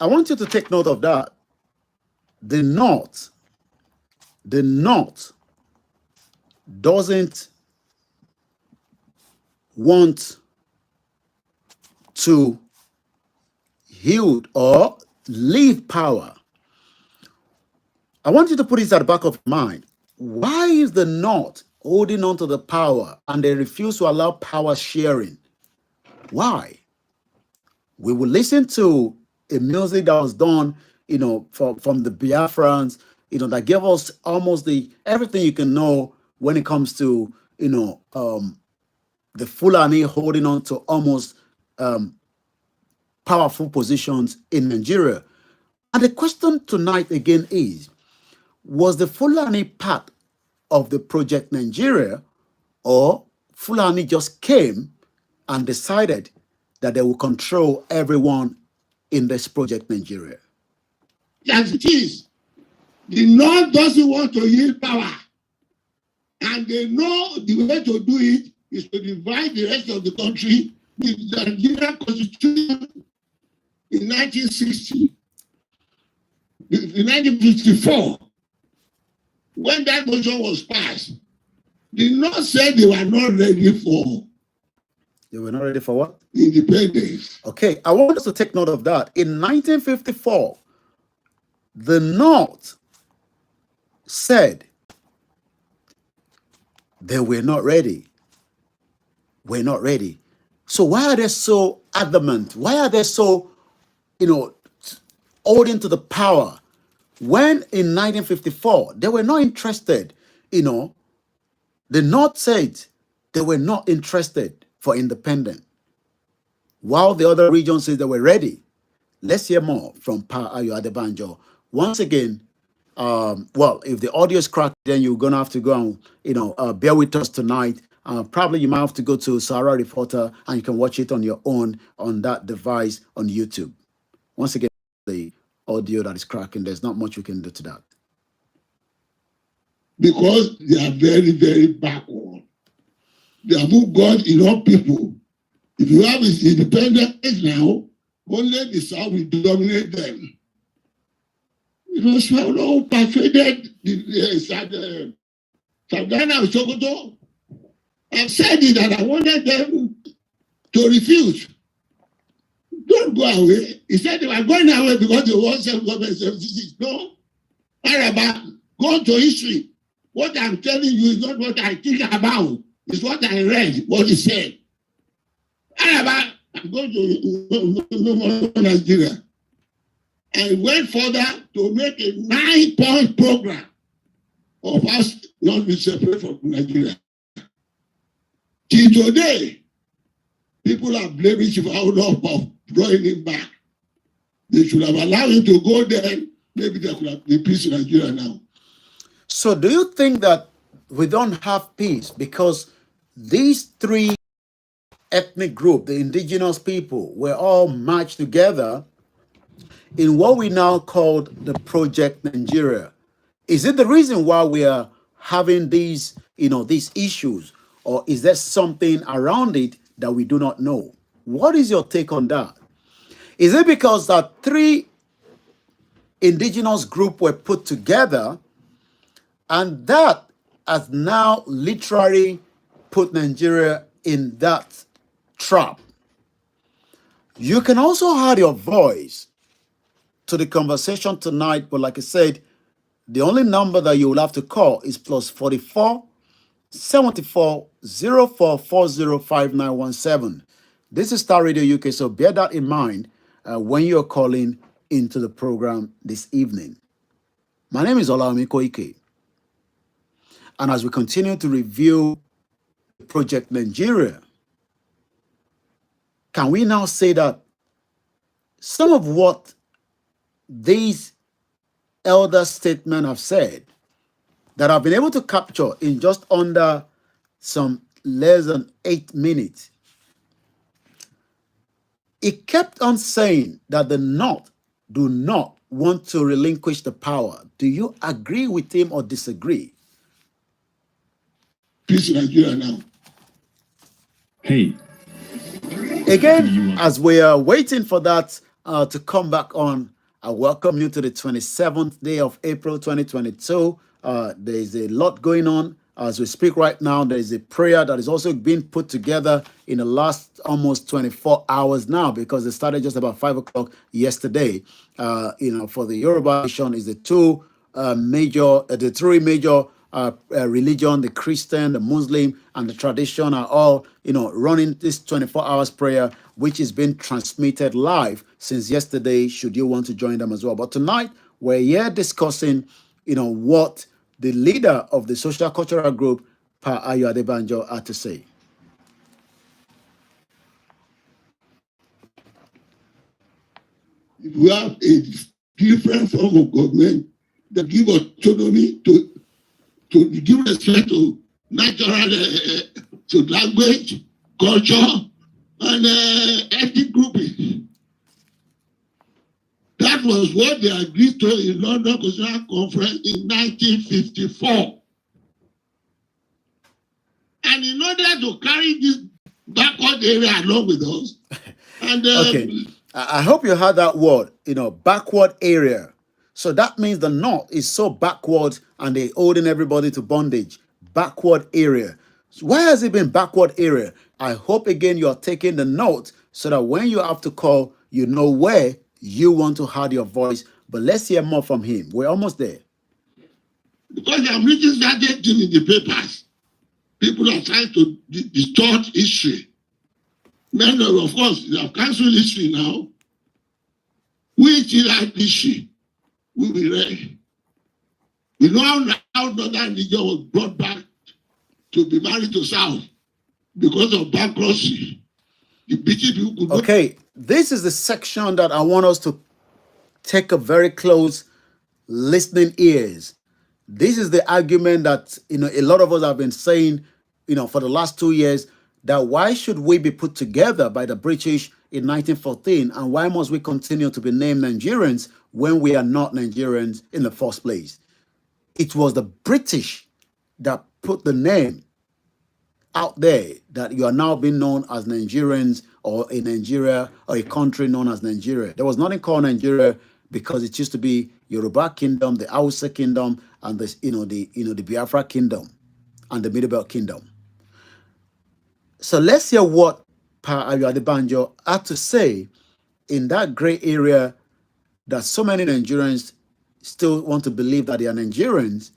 I want you to take note of that. The North doesn't want to yield or leave power. I want you to put this at the back of your mind. Why is the North holding on to the power and they refuse to allow power sharing? Why? We will listen to a music that was done, from the Biafrans, that gave us almost the everything you can know when it comes to, the Fulani holding on to almost powerful positions in Nigeria. And the question tonight again is, was the Fulani part of the Project Nigeria, or Fulani just came and decided that they will control everyone in this Project Nigeria? As it is, the North doesn't want to yield power. And they know the way to do it is to divide the rest of the country. The Nigerian Constitution in 1960, in 1954, when that motion was passed, the North said they were not ready for. They were not ready for what? Independence. Okay, I want us to take note of that. In 1954, the North said they were not ready. We're not ready. So why are they so adamant? Why are they so, holding to the power when in 1954 they were not interested? The North said they were not interested for independence, while the other regions said they were ready. Let's hear more from Pa Ayo Adebanjo. Once again, well, if the audio is cracked, then you're gonna have to go and bear with us tonight. Probably you might have to go to Sarah Reporter and you can watch it on your own on that device on YouTube. Once again, the audio that is cracking, there's not much we can do to that. Because they are very, very backward. They have got enough people. If you have independence now, only the South will dominate them. Swallow persuaded South Ghana and Sokoto. I've said it that I wanted them to refuse. Don't go away. He said they were going away because they want self-government 76. No. Araba, go to history. What I'm telling you is not what I think about. It's what I read, what he said. Araba, I'm going to Nigeria. I went further to make a 9-point program of us not being separate from Nigeria. Till today, people are blaming Chief Aulo for drawing him back. They should have allowed him to go there. Maybe there could have been peace in Nigeria now. So do you think that we don't have peace because these three ethnic groups, the indigenous people, were all marched together in what we now call the Project Nigeria? Is it the reason why we are having these, these issues, or is there something around it that we do not know? What is your take on that? Is it because that three indigenous groups were put together and that has now literally put Nigeria in that trap? You can also add your voice to the conversation tonight, but like I said, the only number that you will have to call is +44 74 04 40 5917. This is Star Radio UK, so bear that in mind when you're calling into the program this evening. My name is Koikimedia, and as we continue to review Project Nigeria, can we now say that some of what these elder statesmen have said that I've been able to capture in just under some less than 8 minutes, it kept on saying that the North do not want to relinquish the power. Do you agree with him or disagree? Peace in Nigeria now. Hey. Again, as we are waiting for that to come back on, I welcome you to the 27th day of April 2022. There is a lot going on as we speak right now. There is a prayer that is also being put together in the last almost 24 hours now, because it started just about 5 o'clock yesterday. For the Yoruba nation is the three major religion, the Christian, the Muslim, and the tradition are all, running this 24 hours prayer, which is being transmitted live since yesterday, should you want to join them as well. But tonight, we're here discussing what the leader of the social cultural group, Pa Ayo Adebanjo, had to say. We have a different form of government that give autonomy to give respect to natural to language, culture, and ethnic grouping. That was what they agreed to in London Constitutional Conference in 1954. And in order to carry this backward area along with us, and Okay, I hope you heard that word, backward area. So that means the North is so backward and they're holding everybody to bondage. Backward area. So why has it been backward area? I hope again you're taking the note so that when you have to call, you know where you want to add your voice. But let's hear more from him. We're almost there. because I'm reading that thing in the papers, people are trying to distort history. Men, of course, they have cancelled history now. We still have history. We will read. We know how Northern region was brought back to be married to South because of bankruptcy. The British people could not. Okay, this is the section that I want us to take a very close listening ears. This is the argument that a lot of us have been saying, for the last 2 years, that why should we be put together by the British in 1914, and why must we continue to be named Nigerians when we are not Nigerians in the first place? It was the British that put the name out there that you are now being known as Nigerians, or a Nigeria, or a country known as Nigeria. There was nothing called Nigeria because it used to be Yoruba Kingdom, the Hausa Kingdom, and the Biafra Kingdom and the Middle Belt Kingdom. So let's hear what Pa Ayo Adebanjo had to say in that gray area that so many Nigerians still want to believe that they are Nigerians.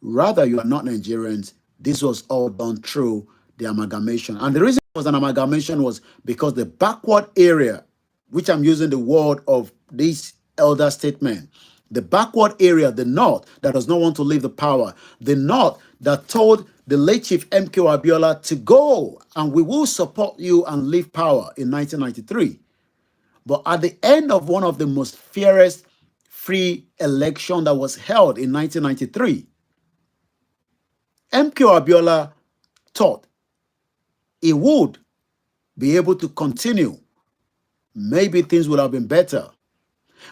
Rather, you are not Nigerians. This was all done through the amalgamation. And the reason it was an amalgamation was because the backward area, which I'm using the word of this elder statement, the backward area, the North, that does not want to leave the power, the North that told the late Chief M.K. Abiola to go and we will support you and leave power in 1993. But at the end of one of the most fairest free election that was held in 1993, M.K. Abiola thought he would be able to continue. Maybe things would have been better.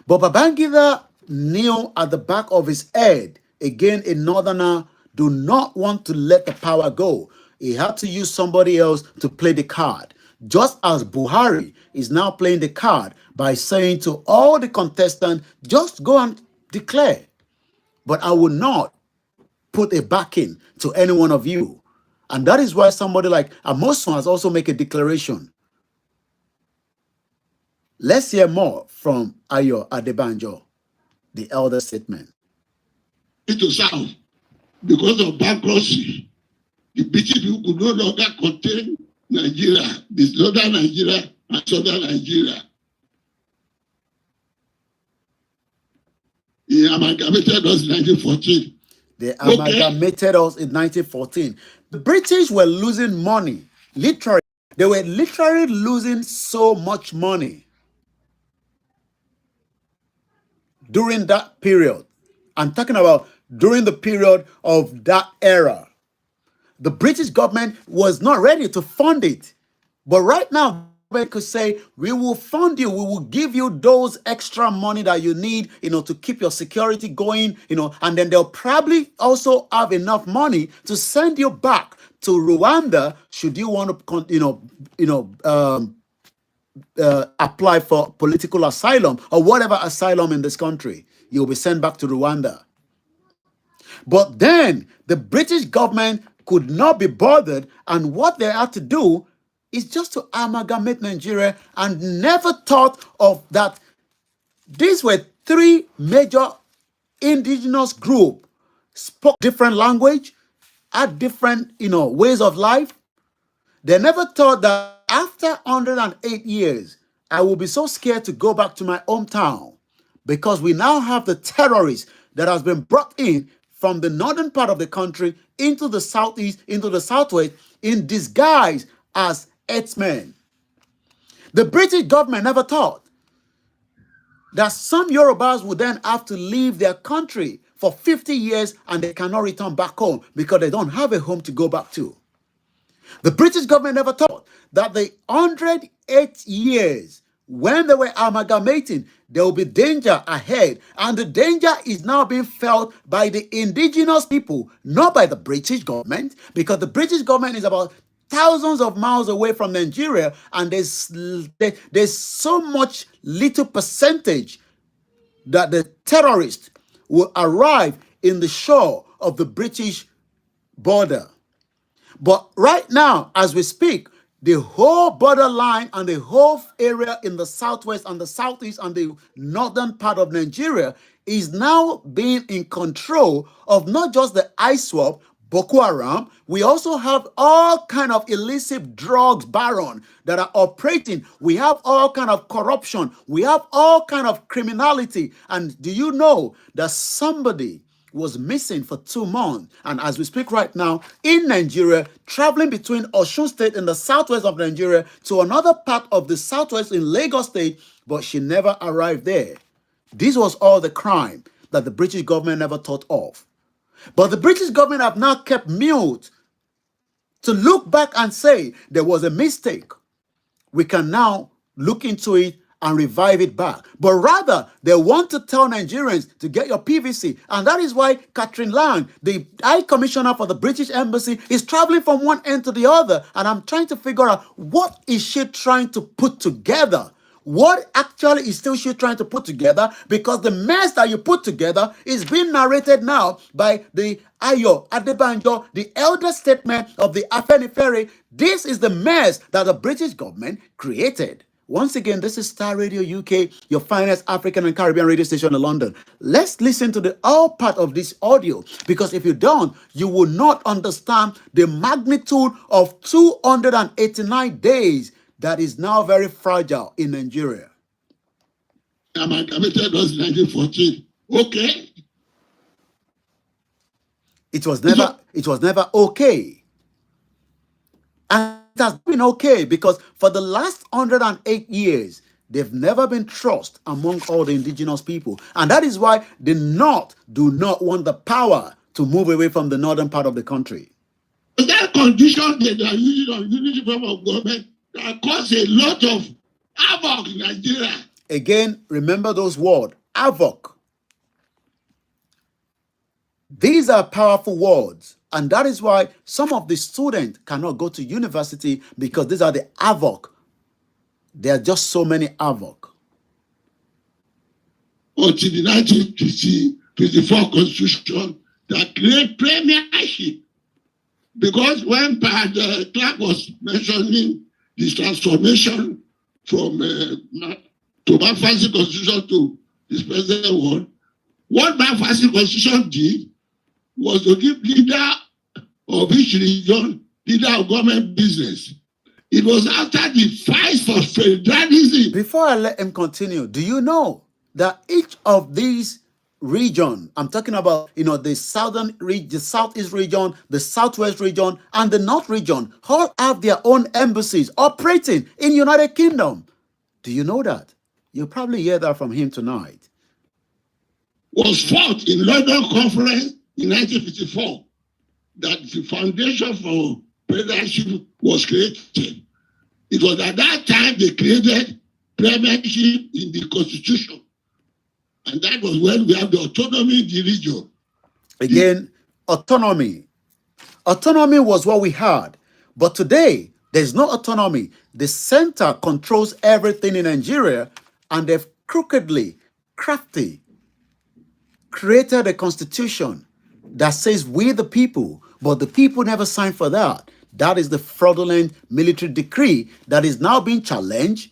But Babangida knew at the back of his head, again, a northerner, do not want to let the power go. He had to use somebody else to play the card. Just as Buhari is now playing the card by saying to all the contestants, just go and declare. But I will not put a backing to any one of you. And that is why somebody like Amoson has also made a declaration. Let's hear more from Ayo Adebanjo, the elder statement. To South because of bankruptcy. The British people could no longer contain Nigeria, this northern Nigeria and southern Nigeria. He amalgamated us in 1914. They amalgamated us in 1914. The British were losing money, literally. They were literally losing so much money during that period. I'm talking about during the period of that era. The British government was not ready to fund it. But right now, they could say, we will fund you. We will give you those extra money that you need, to keep your security going, and then they'll probably also have enough money to send you back to Rwanda should you want to, apply for political asylum or whatever asylum in this country. You'll be sent back to Rwanda. But then the British government could not be bothered, and what they had to do is just to amalgamate Nigeria, and never thought of that. These were three major indigenous groups, spoke different language, had different, ways of life. They never thought that after 108 years, I will be so scared to go back to my hometown because we now have the terrorists that has been brought in from the northern part of the country into the southeast, into the southwest, in disguise as herdsmen. The British government never thought that some Yorubas would then have to leave their country for 50 years and they cannot return back home because they don't have a home to go back to. The British government never thought that the 108 years when they were amalgamating, there will be danger ahead. And the danger is now being felt by the indigenous people, not by the British government, because the British government is about thousands of miles away from Nigeria, and there's so much little percentage that the terrorists will arrive in the shore of the British border. But right now, as we speak, the whole borderline and the whole area in the southwest and the southeast and the northern part of Nigeria is now being in control of not just the ISWAP, Boko Haram. We also have all kind of illicit drugs baron that are operating. We have all kind of corruption. We have all kind of criminality. And do you know that somebody was missing for 2 months, and as we speak right now in Nigeria, traveling between Osun State in the southwest of Nigeria to another part of the southwest in Lagos State, but she never arrived there. This was all the crime that the British government never thought of. But the British government have now kept mute to look back and say there was a mistake. We can now look into it and revive it back. But rather, they want to tell Nigerians to get your PVC. And that is why Catherine Lang, the High Commissioner for the British Embassy, is traveling from one end to the other. And I'm trying to figure out, what is she trying to put together? What actually is still she trying to put together? Because the mess that you put together is being narrated now by the Ayo Adebanjo, the elder statesman of the Afenifere. This is the mess that the British government created. Once again, this is Star Radio UK, your finest African and Caribbean radio station in London. Let's listen to the all part of this audio, because if you don't, you will not understand the magnitude of 289 days that is now very fragile in Nigeria. Amalgamated was in 1914. Okay. It was never okay. And it has been okay because for the last 108 years, they've never been trust among all the indigenous people. And that is why the North do not want the power to move away from the northern part of the country. That condition that they are using on unity form of government that caused a lot of havoc in Nigeria. Again, remember those words, havoc. These are powerful words. And that is why some of the students cannot go to university, because these are the havoc. There are just so many havoc. Until the 1954 Constitution that created premiership. Because when Clark was mentioning this transformation from to Belfast Constitution to this present one, what Belfast Constitution did was to give leader of each region, leader of government business. It was after the fight for federalism. Before I let him continue, do you know that each of these region, I'm talking about, the southern region, the southeast region, the southwest region, and the north region, all have their own embassies operating in United Kingdom. Do you know that? You'll probably hear that from him tonight. Was fought in London Conference in 1954 that the foundation for premiership was created. It was at that time they created premiership in the Constitution. And that was when we have the autonomy in the region. Again, autonomy. Autonomy was what we had. But today, there's no autonomy. The center controls everything in Nigeria, and they've crookedly, crafty, created a constitution that says we the people, but the people never signed for that. That is the fraudulent military decree that is now being challenged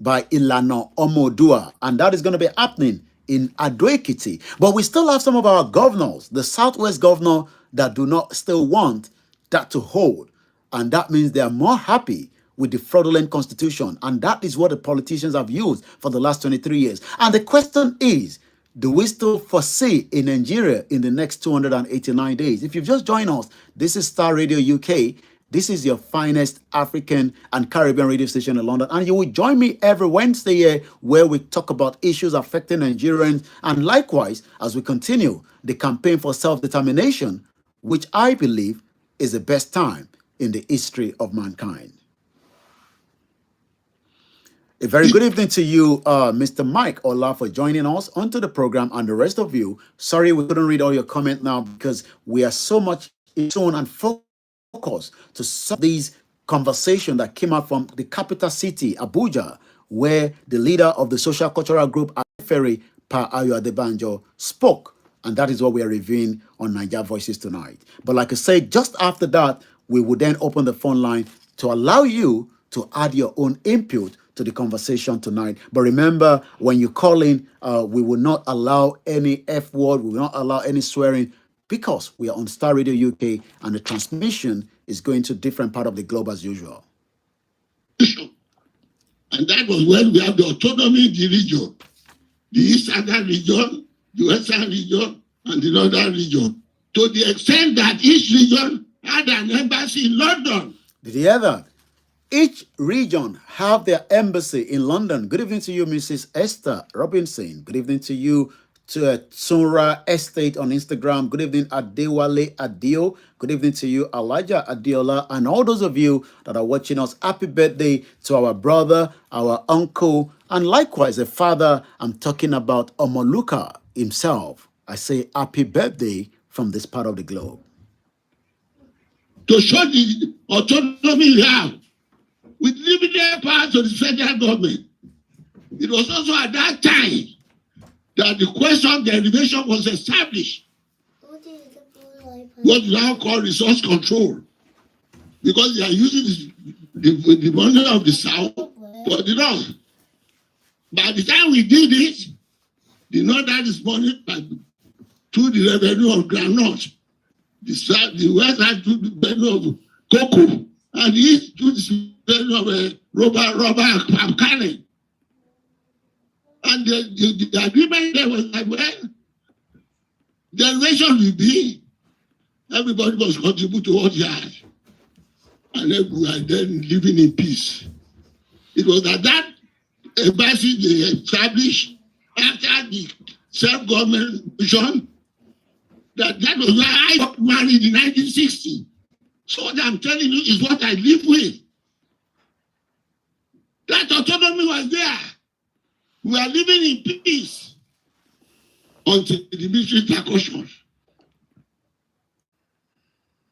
by Ilana Omodua, and that is going to be happening in Ado-Ekiti. But we still have some of our governors, the Southwest governor, that do not still want that to hold. And that means they are more happy with the fraudulent constitution. And that is what the politicians have used for the last 23 years. And the question is, do we still foresee in Nigeria in the next 289 days? If you've just joined us, this is Star Radio UK. This is your finest African and Caribbean radio station in London. And you will join me every Wednesday here where we talk about issues affecting Nigerians. And likewise, as we continue the campaign for self-determination, which I believe is the best time in the history of mankind. A very good evening to you, Mr. Mike Ola, for joining us onto the program, and the rest of you. Sorry we couldn't read all your comment now because we are so much in tune and focused to some of these conversations that came out from the capital city, Abuja, where the leader of the social cultural group, Ferry Pa Ayo Adebanjo, spoke. And that is what we are reviewing on Niger Voices tonight. But like I said, just after that, we will then open the phone line to allow you to add your own input to the conversation tonight. But remember, when you call in, we will not allow any F word, we will not allow any swearing, because we are on Star Radio UK and the transmission is going to different part of the globe as usual. And that was when we have the autonomy in the region, the eastern region, the western region, and the northern region, to the extent that each region had an embassy in London. Did you hear that? Each region have their embassy in London. Good evening to you, Mrs. Esther Robinson. Good evening to you, to Tsura Estate on Instagram. Good evening, Adewale Adio. Good evening to you, Elijah Adiola, and all those of you that are watching us. Happy birthday to our brother, our uncle, and likewise a father. I'm talking about Omoluka himself. I say happy birthday from this part of the globe. To show the autonomy we have, with limited powers to the federal government. It was also at that time that the question of derivation was established. What we now call resource control. Because they are using the money of the South for the North. By the time we did it, the North had this money to the revenue of groundnut. The West had to the revenue of cocoa. And the East to the revenue of rubber palm kernel. And the agreement there was like, well, derivation will be, everybody must contribute to what he has. And then we are then living in peace. It was at that embassy they established after the self-government vision that was why I got married in 1960. So what I'm telling you is what I live with. That autonomy was there. We are living in peace until the military intercussions.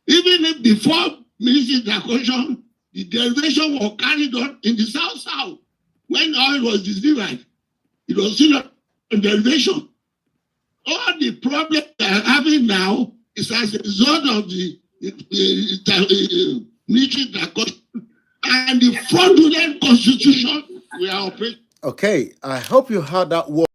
Even if before military intercussion, the derivation was carried on in the South. When oil was delivered, it was still a derivation. All the problems we are having now is as a result of the military intercussion and the fraudulent constitution we are operating. Okay, I hope you heard that word,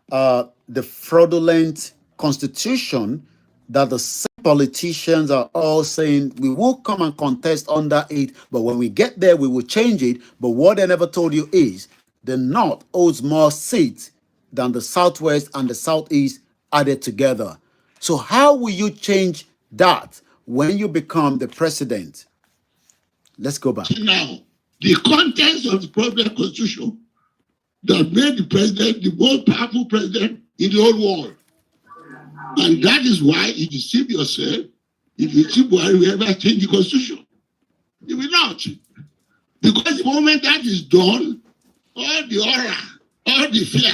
the fraudulent constitution, that the same politicians are all saying we will come and contest under it, but when we get there, we will change it. But what they never told you is the North holds more seats than the Southwest and the Southeast added together. So how will you change that when you become the president? Let's go back. Now, the contents of the problem constitution that made the president the most powerful president in the whole world. And that is why you deceive yourself if you think Buhari will ever change the constitution. You will not. Because the moment that is done, all the aura, all the fear,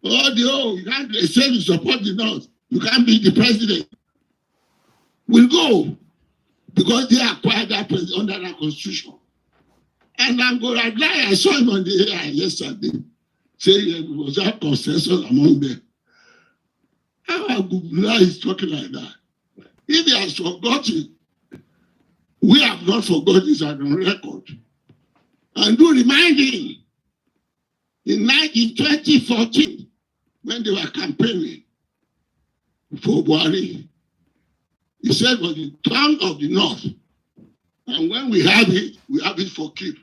all the, you can't say you support the North, you can't be the president, will go. Because they acquired that president under that constitution. And I'm going to lie, I saw him on the air yesterday, saying it was that consensus among them. How Abdullah is talking like that? If he has forgotten, we have not forgotten, it's on record. And do remind him, in 2014, when they were campaigning for Buhari, he said was the tongue of the North. And when we have it for keep.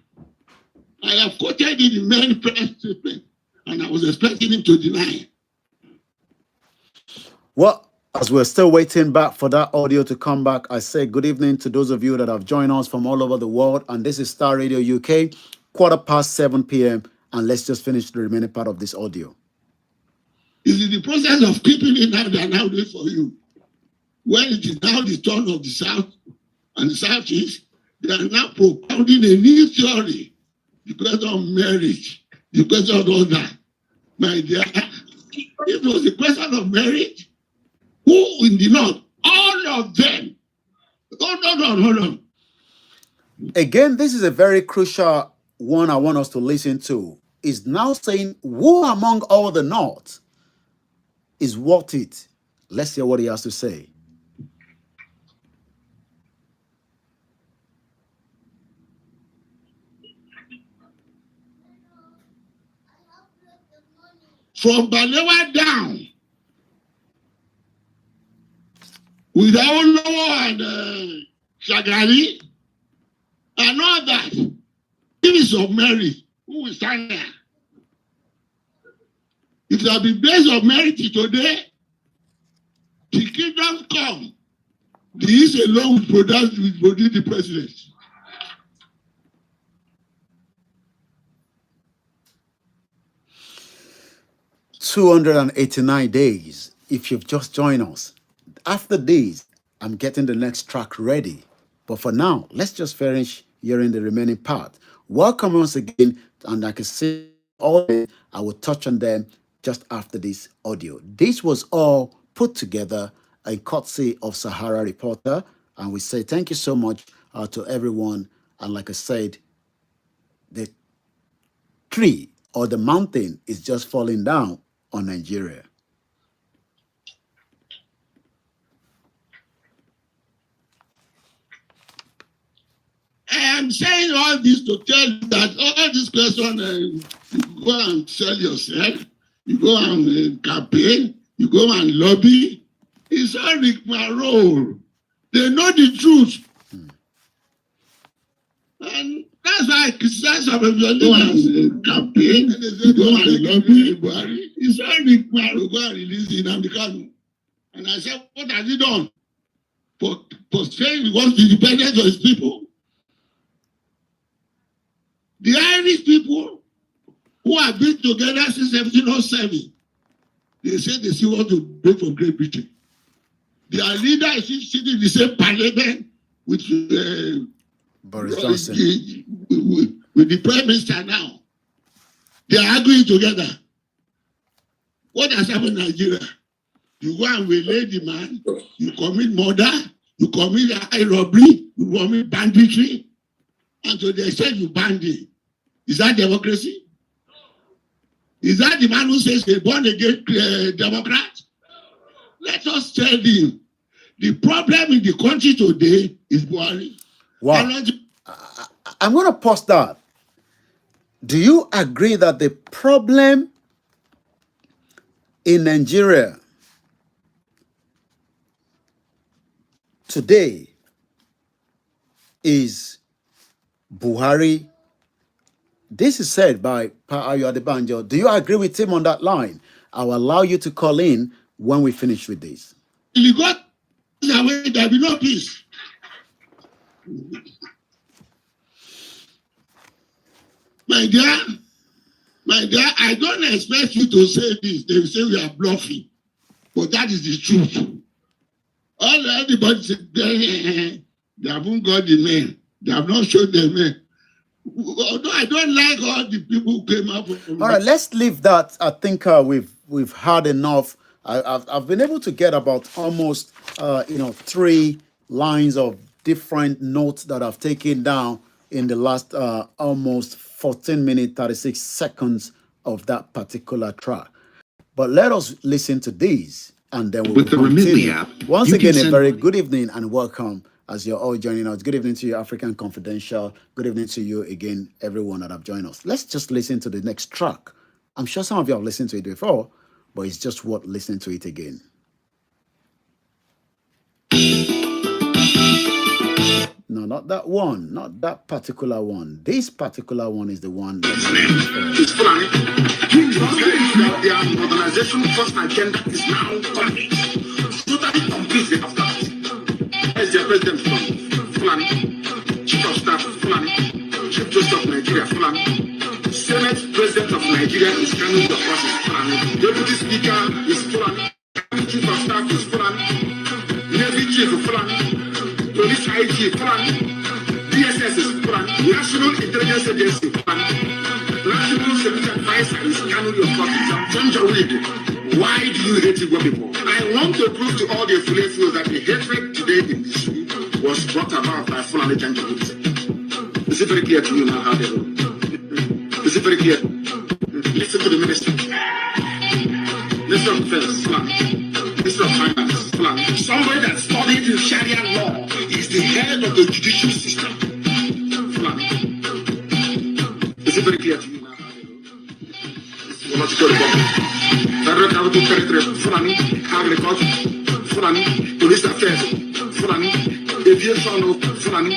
I have quoted it in many press statements, and I was expecting him to deny. Well, as we're still waiting back for that audio to come back, I say good evening to those of you that have joined us from all over the world. And this is Star Radio UK, 7:15 p.m. And let's just finish the remaining part of this audio. Is in the process of keeping it now, they are now doing for you. When it is now the turn of the South and the Southeast, they are now propounding a new theory. The question of marriage, the question of all that. My dear, if it was a question of marriage, who in the North? All of them. Hold on. Again, this is a very crucial one I want us to listen to. Is now saying, who among all the North is worth it? Let's hear what he has to say. From Balewa down, with Awolowo and Shagari, and all that, things of Mary, who will stand there? If there be based on merit today, the kingdom come. The East alone will produce the president. "289 days. If you've just joined us, after these, I'm getting the next track ready. But for now, let's just finish hearing the remaining part. Welcome once again, and I can see all this. I will touch on them just after this audio. This was all put together a courtesy of Sahara Reporter, and we say thank you so much to everyone. And like I said, the tree or the mountain is just falling down on Nigeria. I am saying all this to tell you that all this question, you go and sell yourself, you go and campaign, you go and lobby. It's all rigmarole. They know the truth. And that's why I criticize some of your leaders. Campaign, you go and lobby. It's all rigmarole. Go and release the Namdi. And I said, what has he done for saying he wants the independence of his people? The Irish people who have been together since 1707, they say they still want to break from Great Britain. Their leader is sitting in the same parliament with Boris Johnson. With the Prime Minister now. They are arguing together. What has happened in Nigeria? You go and waylay the man, you commit murder, you commit high robbery, you commit banditry, and to the extent you ban him. Is that democracy? Is that the man who says they born again Democrat? Let us tell him the problem in the country today is Buhari. Wow. I'm going to pause that. Do you agree that the problem in Nigeria today is Buhari? This is said by Pa Ayo Adebanjo. Do you agree with him on that line? I'll allow you to call in when we finish with this. If you got away, there will be no peace. My dear, I don't expect you to say this. They will say we are bluffing. But that is the truth. Everybody said they haven't got the men. They have not shown the men. Although I don't like all the people who came up with. All right, let's leave that. I think we've had enough. I've been able to get about almost 3 lines of different notes that I've taken down in the last almost 14 minutes 36 seconds of that particular track. But let us listen to these, and then we'll continue. App, once again, a very good evening and welcome as you're all joining us. Good evening to you, African Confidential. Good evening to you again, everyone that have joined us. Let's just listen to the next track. I'm sure some of you have listened to it before, but it's just worth listening to it again. No, not that one. Not that particular one. This particular one is the one that the modernization first agenda is now coming. Please, they have that. As their president from Fulani, chief of staff Fulani, chief justice of Nigeria Fulani, Senate president of Nigeria is Kanu, the boss is Fulani, deputy speaker is Fulani, chief of staff is Fulani, Navy chief of Fulani, police IG Fulani, DSS is Fulani, National Intelligence Agency Fulani, National Security Advisor is Kanu, your boss is John. Why do you hate Igbo people? I want to prove to all the Fulani that the hatred today in this was brought about by Fulani Janjaweed. Is it very clear to you now how they roll? Is it very clear? Listen to the minister. Minister of Defense, Fulani. Minister of Finance, Fulani. Somebody that studied in Sharia law is the head of the judicial system. Fulani. Is it very clear to you now how they roll? This is a logical republic. Federal Capital Territory, Fulani, Agriculture, Fulani, Police Affairs, Fulani, Aviation, Fulani,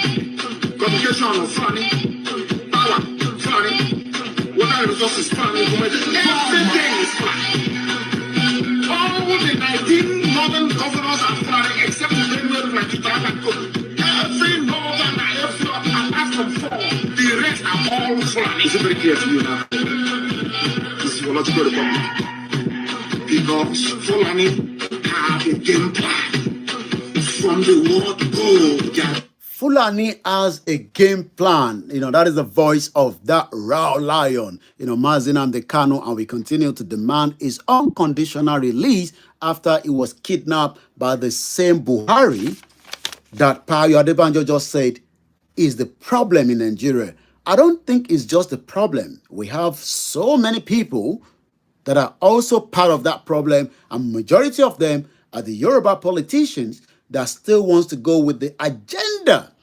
Communication, Fulani, Power, Fulani, Water Resources, Fulani, everything is Fulani. All the 19 northern governors are Fulani except the Benue, Nigeria, and Kogi. Every northern apart from 4, the rest are all Fulani. Is it very clear to you now? This is a logical republic. Because Fulani have a game plan from the word go. Fulani has a game plan. That is the voice of that raw lion, Mazi Nnamdi Kanu, and we continue to demand his unconditional release after he was kidnapped by the same Buhari that Payo Adebanjo just said is the problem in Nigeria. I don't think it's just the problem. We have so many people that are also part of that problem, and majority of them are the Yoruba politicians that still wants to go with the agenda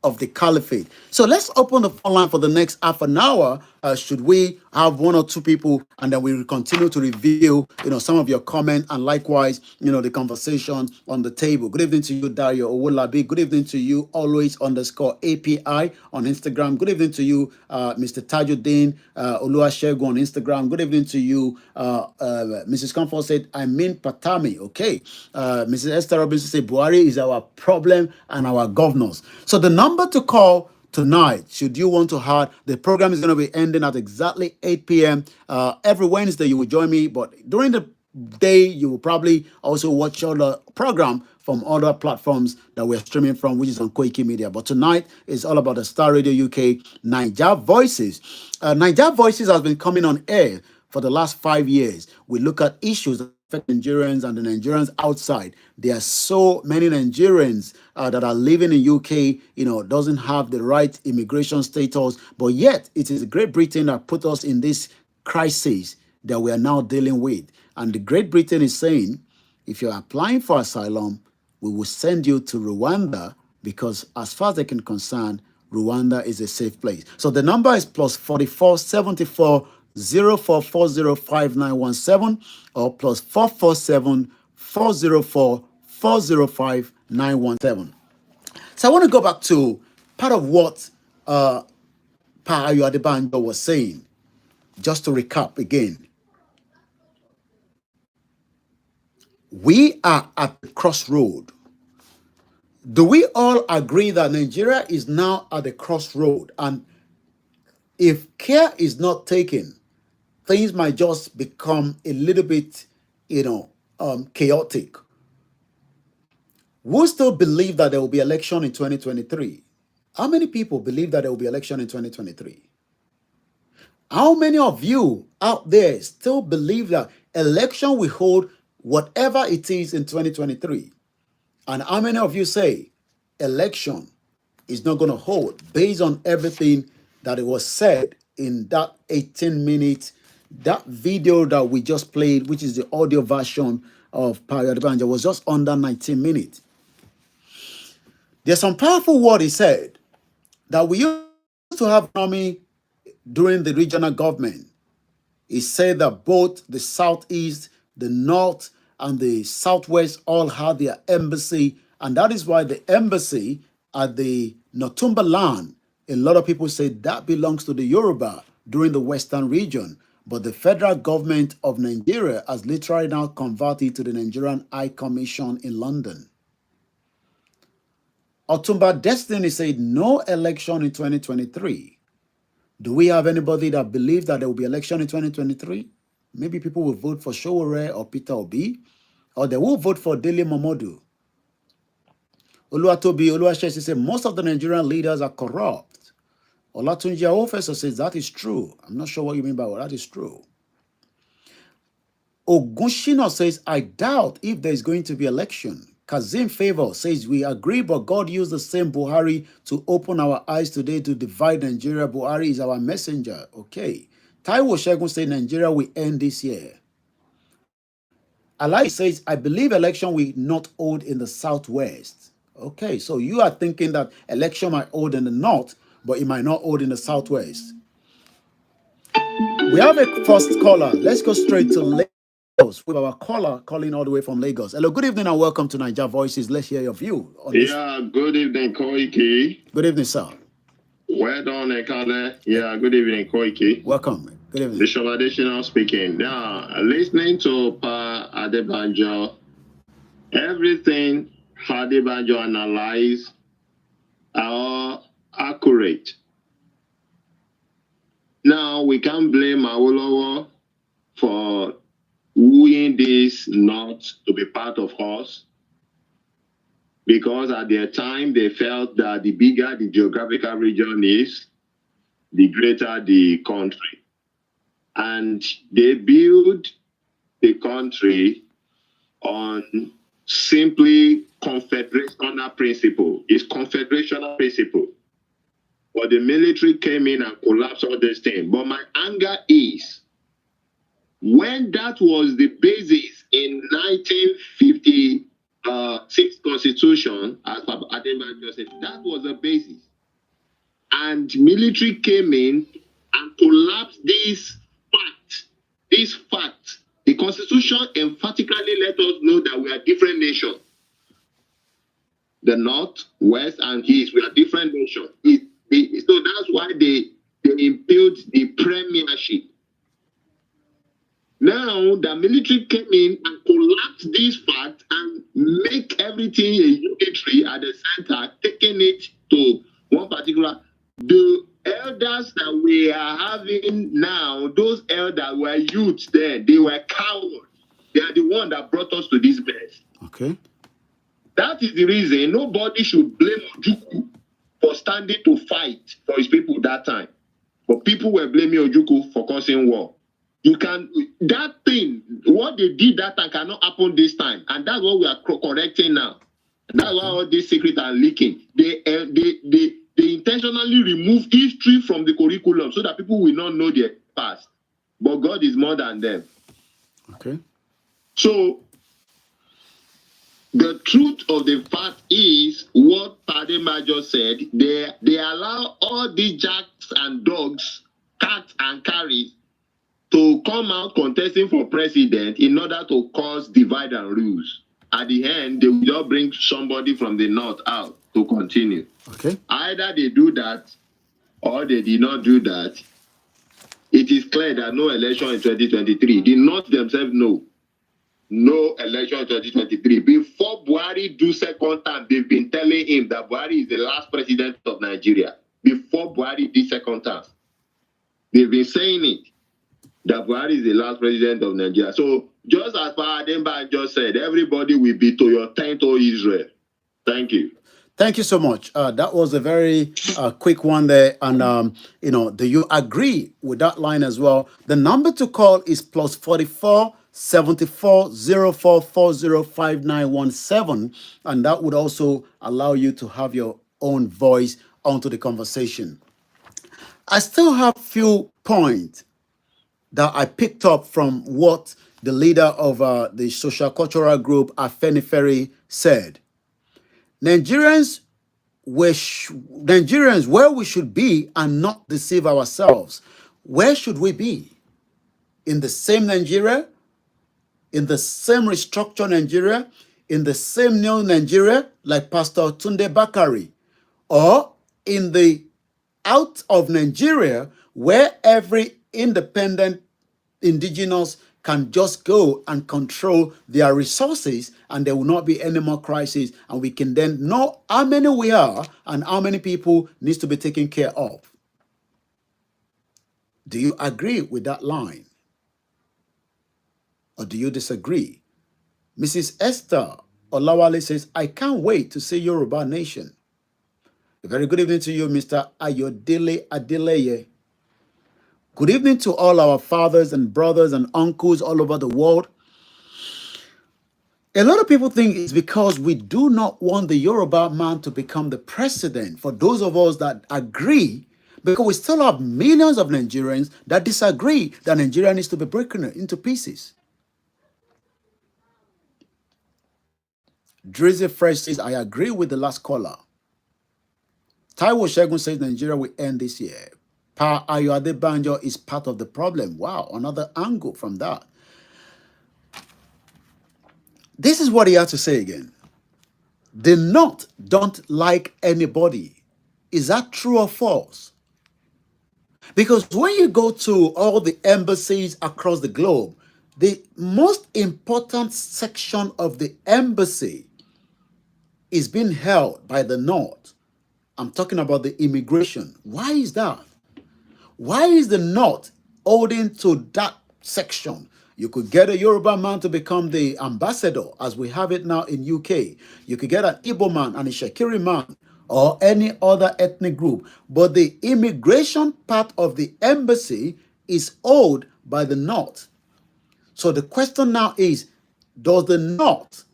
of the caliphate. So let's open the phone line for the next half an hour. Should we have one or two people, and then we will continue to review, some of your comments, and likewise, the conversation on the table. Good evening to you, Dario Owolabi. Good evening to you, always_API on Instagram. Good evening to you, Mr. Tajuddin Oluwasegun on Instagram. Good evening to you, Mrs. Comfort said, I mean Patami. Okay. Mrs. Esther Robinson said, Buhari is our problem and our governors. So the number to call tonight, should you want to have, the program is going to be ending at exactly 8 p.m. Every Wednesday, you will join me, but during the day, you will probably also watch other program from other platforms that we're streaming from, which is on Koikimedia. But tonight is all about the Star Radio UK Niger Voices. Niger Voices has been coming on air for the last 5 years. We look at issues that affect Nigerians and the Nigerians outside. There are so many Nigerians that are living in UK, doesn't have the right immigration status, but yet it is Great Britain that put us in this crisis that we are now dealing with. And the Great Britain is saying, if you're applying for asylum, we will send you to Rwanda, because as far as they can concern, Rwanda is a safe place. So the number is +44 74 0440 5917 or +447 404 405 917. So I want to go back to part of what Pa Ayo Adebanjo was saying, just to recap again. We are at the crossroad. Do we all agree that Nigeria is now at the crossroad? And if care is not taken, things might just become a little bit, chaotic. Who still believe that there will be election in 2023? How many people believe that there will be election in 2023? How many of you out there still believe that election will hold whatever it is in 2023? And how many of you say election is not going to hold based on everything that it was said in that 18 minutes, that video that we just played, which is the audio version of Pa Ayo Adebanjo, was just under 19 minutes. There's some powerful word he said, that we used to have army during the regional government. He said that both the southeast, the north, and the southwest all had their embassy, and that is why the embassy at the Northumberland, a lot of people say that belongs to the Yoruba during the western region, but the federal government of Nigeria has literally now converted to the Nigerian High Commission in London. Otumba Destiny said no election in 2023. Do we have anybody that believes that there will be election in 2023? Maybe people will vote for Showore or Peter Obi, or they will vote for Dele Momodu. Oluwatobi Oluwaseshi said most of the Nigerian leaders are corrupt. Olatunji Aofeso says that is true. I'm not sure what you mean by what that is true. Ogunshino says, I doubt if there is going to be election. Kazim Favor says, we agree, but God used the same Buhari to open our eyes today to divide Nigeria. Buhari is our messenger. Okay. Taiwo Shegun says, Nigeria will end this year. Alai says, I believe election will not hold in the Southwest. Okay, so you are thinking that election might hold in the North, but it might not hold in the Southwest. We have a first caller. Let's go straight to Lagos with our caller calling all the way from Lagos. Hello, good evening and welcome to Niger Voices. Let's hear your view on this. Yeah, good evening, Koiki. Good evening, sir. Well done, Ekale. Yeah, good evening, Koiki. Welcome. Good evening. Bishop Additional speaking. Now, listening to Pa Adebanjo, everything Adebanjo analyzed are all accurate. Now, we can't blame Awolowo for wooing this not to be part of us, because at their time they felt that the bigger the geographical region is, the greater the country. And they build the country on simply confederational principle. It's confederational principle. But the military came in and collapsed all this thing. But my anger is, when that was the basis in 1956 Constitution, as Papa Adebanjo said, that was the basis. And military came in and collapsed this fact. This fact. The Constitution emphatically let us know that we are different nations. The North, West, and East, we are different nations. So that's why they impelled the premiership. Now, the military came in and collapsed this fact and make everything a unitary at the center, taking it to one particular. The elders that we are having now, those elders were youths then. They were cowards. They are the one that brought us to this mess. Okay. That is the reason nobody should blame Ojukwu for standing to fight for his people that time. But people were blaming Ojukwu for causing war. That thing, what they did that time cannot happen this time. And that's what we are correcting now. That's why all these secrets are leaking. They intentionally remove history from the curriculum so that people will not know their past. But God is more than them. Okay. So, the truth of the fact is what Padema just said. They allow all these jacks and dogs, cats and carries to come out contesting for president in order to cause divide and rules. At the end, they will just bring somebody from the north out to continue. Okay. Either they do that or they did not do that. It is clear that no election in 2023. The North themselves know. No election in 2023. Before Buhari do second term, they've been telling him that Buhari is the last president of Nigeria. Before Buhari did second term, they've been saying it, that Buhari is the last president of Nigeria. So just as Ademba just said, everybody will be to your tent, O Israel. Thank you. Thank you so much. That was a very quick one there. And, do you agree with that line as well? The number to call is +44 74 04 40 5917. And that would also allow you to have your own voice onto the conversation. I still have a few points that I picked up from what the leader of the social cultural group, Afenifere, said. Nigerians, where we should be and not deceive ourselves. Where should we be? In the same Nigeria? In the same restructured Nigeria? In the same new Nigeria, like Pastor Tunde Bakari? Or in the out of Nigeria, where every independent indigenous can just go and control their resources, and there will not be any more crisis, and we can then know how many we are and how many people needs to be taken care of. Do you agree with that line? Or do you disagree? Mrs. Esther Olawale says, I can't wait to see Yoruba Nation. A very good evening to you, Mr. Ayodele Adeleye. Good evening to all our fathers and brothers and uncles all over the world. A lot of people think it's because we do not want the Yoruba man to become the president. For those of us that agree, because we still have millions of Nigerians that disagree that Nigeria needs to be broken into pieces. Drizzy Fresh says, I agree with the last caller. Taiwo Shegun says Nigeria will end this year. Pa Ayo Adebanjo is part of the problem. Wow, another angle from that. This is what he had to say again. The North don't like anybody. Is that true or false? Because when you go to all the embassies across the globe, the most important section of the embassy is being held by the North. I'm talking about the immigration. Why is that? Why is the North holding to that section? You could get a Yoruba man to become the ambassador, as we have it now in UK. You could get an Igbo man and a Shakiri man, or any other ethnic group. But the immigration part of the embassy is owned by the North. So the question now is, does the North,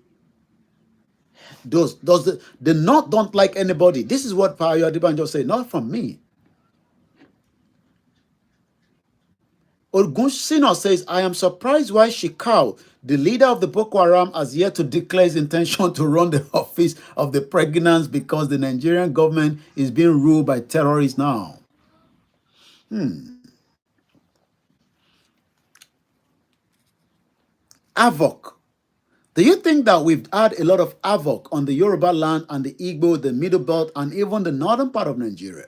does the North don't like anybody? This is what Payo Adibanjo said, not from me. Ogunsino says, I am surprised why Shikau, the leader of the Boko Haram, has yet to declare his intention to run the office of the pregnants because the Nigerian government is being ruled by terrorists now. Havoc. Do you think that we've had a lot of havoc on the Yoruba land and the Igbo, the Middle Belt, and even the northern part of Nigeria?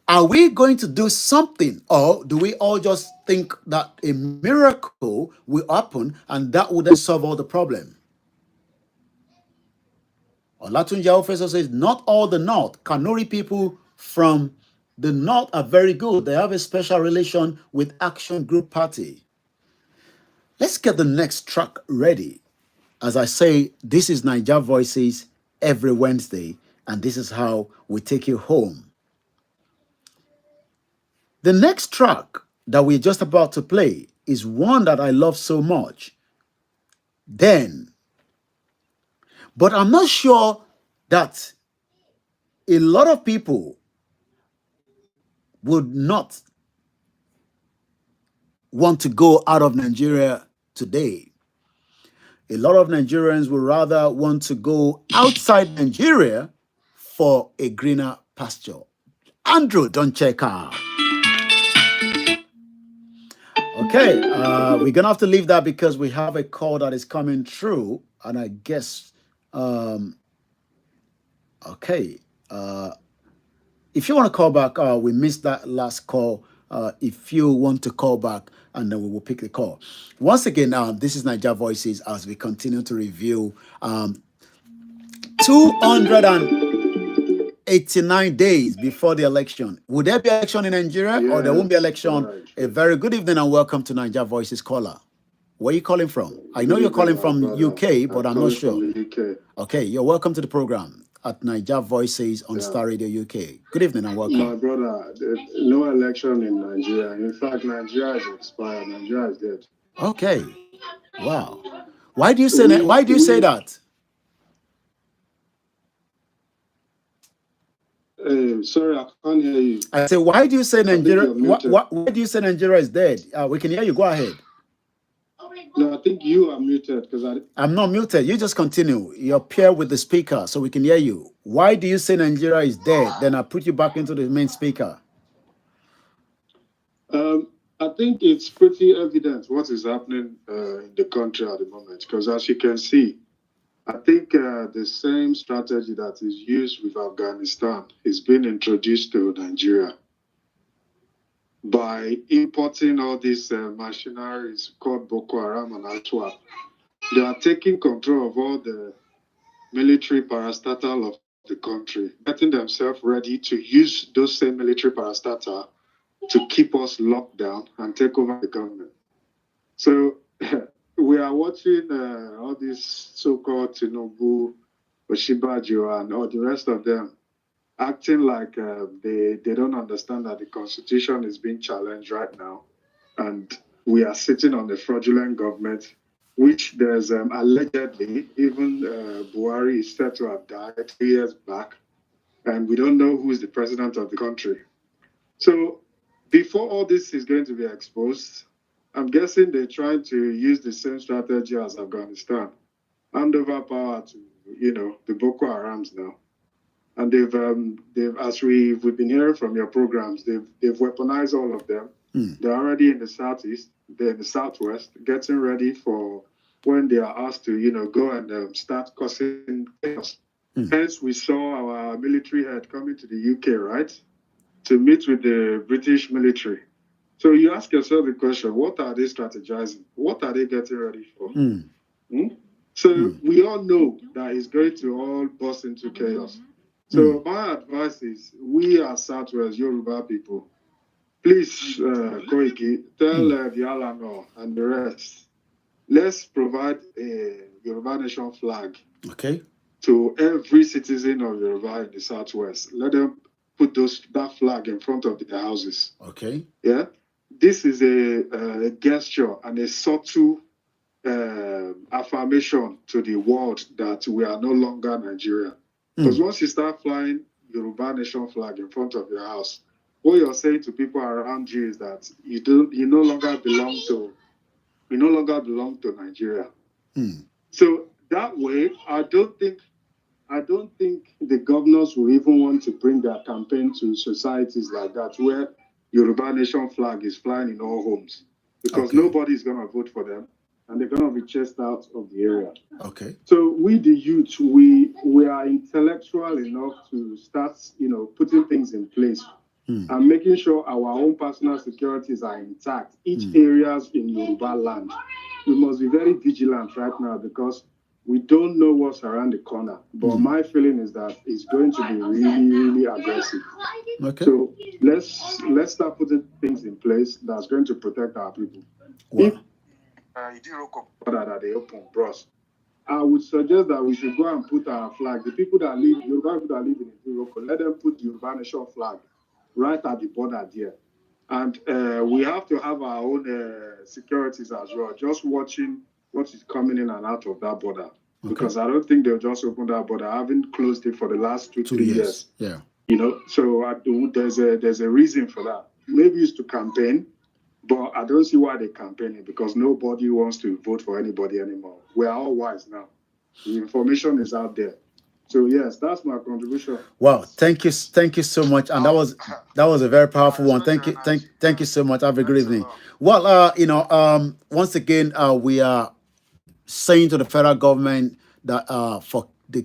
Are we going to do something, or do we all just think that a miracle will happen and that will then solve all the problem? Olatunji Officer says, not all the North, Kanuri people from the North are very good. They have a special relation with Action Group Party. Let's get the next track ready. As I say, this is Niger Voices every Wednesday, and this is how we take you home. The next track that we're just about to play is one that I love so much. Then, but I'm not sure that a lot of people would not want to go out of Nigeria today. A lot of Nigerians would rather want to go outside Nigeria for a greener pasture. Andrew, don't check out. Okay, we're gonna have to leave that because we have a call that is coming through, and I guess, okay, if you want to call back, we missed that last call. If you want to call back, and then we will pick the call. Once again, this is Niger Voices as we continue to review 289 days before the election. Would there be election in Nigeria, or there won't be election? Right. A very good evening and welcome to Niger Voices caller. Where are you calling from? I know you're calling from UK, but I'm not sure. From the UK. Okay, you're welcome to the program at Niger Voices on Star Radio UK. Good evening and welcome. My brother, no election in Nigeria. In fact, Nigeria is expired. Nigeria is dead. Okay. Wow. Why do you say that? Why do you say that? Sorry, I can't hear you. I say, why do you say Nigeria? Why do you say Nigeria is dead? We can hear you. Go ahead. No, I think you are muted because I'm not muted. You just continue. You're paired with the speaker so we can hear you. Why do you say Nigeria is dead? Then I put you back into the main speaker. I think it's pretty evident what is happening in the country at the moment. Because as you can see, I think the same strategy that is used with Afghanistan is being introduced to Nigeria. by importing all these machineries called Boko Haram and Al-Shabaab. They are taking control of all the military parastatal of the country, getting themselves ready to use those same military parastatal to keep us locked down and take over the government. So we are watching all these so-called Tinubu, Oshibajo, and all the rest of them acting like they don't understand that the constitution is being challenged right now, and we are sitting on a fraudulent government, which there's allegedly even Buhari is said to have died 3 years back, and we don't know who is the president of the country. So before all this is going to be exposed, I'm guessing they're trying to use the same strategy as Afghanistan, hand over power to the Boko Harams now. And they've as we've been hearing from your programs, they've weaponized all of them. They're already in the southeast, they're in the southwest, getting ready for when they are asked to go and start causing chaos. Hence, we saw our military head coming to the UK, right, to meet with the British military. So you ask yourself the question: what are they strategizing? What are they getting ready for? So we all know that it's going to all burst into chaos. So my advice is, we as Southwest Yoruba people, please, Koiki, tell the Alano and the rest, let's provide a Yoruba Nation flag to every citizen of Yoruba in the Southwest. Let them put that flag in front of their houses. Yeah, this is a gesture and a subtle affirmation to the world that we are no longer Nigeria. Because once you start flying Yoruba Nation flag in front of your house, what you're saying to people around you is that you no longer belong to Nigeria. So that way, I don't think the governors will even want to bring their campaign to societies like that, where Yoruba Nation flag is flying in all homes, because nobody is going to vote for them, and they're going to be chased out of the area. So we, the youth, we are intellectual enough to start, putting things in place and making sure our own personal securities are intact. Each areas in Yoruba land, we must be very vigilant right now, because we don't know what's around the corner. But my feeling is that it's going to be really, really aggressive. So let's start putting things in place that's going to protect our people. If that they open, bros, I would suggest that we should go and put our flag. The people that live, Yoruba people that live in Morocco, let them put the Yoruba Nation flag right at the border there. And we have to have our own securities as well, just watching what is coming in and out of that border. Because I don't think they'll just open that border. I haven't closed it for the last 2-3 years. Yeah. So there's a reason for that. Maybe it's to campaign, but I don't see why they're campaigning, because nobody wants to vote for anybody anymore. We are all wise now. The information is out there. So yes, that's my contribution. Wow, thank you so much, and that was a very powerful one. Thank you so much. Have a great evening. Well, once again, we are saying to the federal government that for the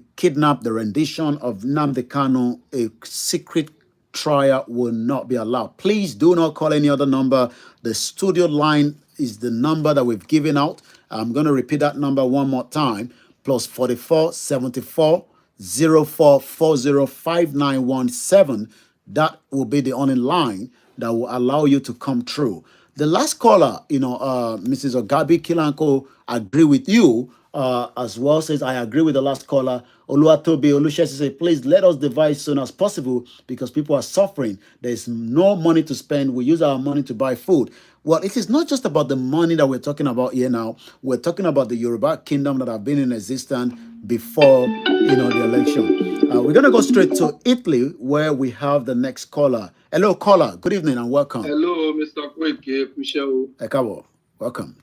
rendition of Nnamdi Kanu, a secret trial will not be allowed. Please do not call any other number. The studio line is the number that we've given out. I'm going to repeat that number one more time: +44 74 0440 5917. That will be the only line that will allow you to come through. The last caller, Mrs. Ogabi Kilanko, agree with you as well. Says, I agree with the last caller. Oluwatobi Olushesi says, please let us divide as soon as possible, because people are suffering. There's no money to spend. We use our money to buy food. Well, it is not just about the money that we're talking about here now. We're talking about the Yoruba kingdom that have been in existence before, the election. We're going to go straight to Italy, where we have the next caller. Hello, caller. Good evening and welcome. Hello, Mr. Koike, Michelle. Ekabo, welcome.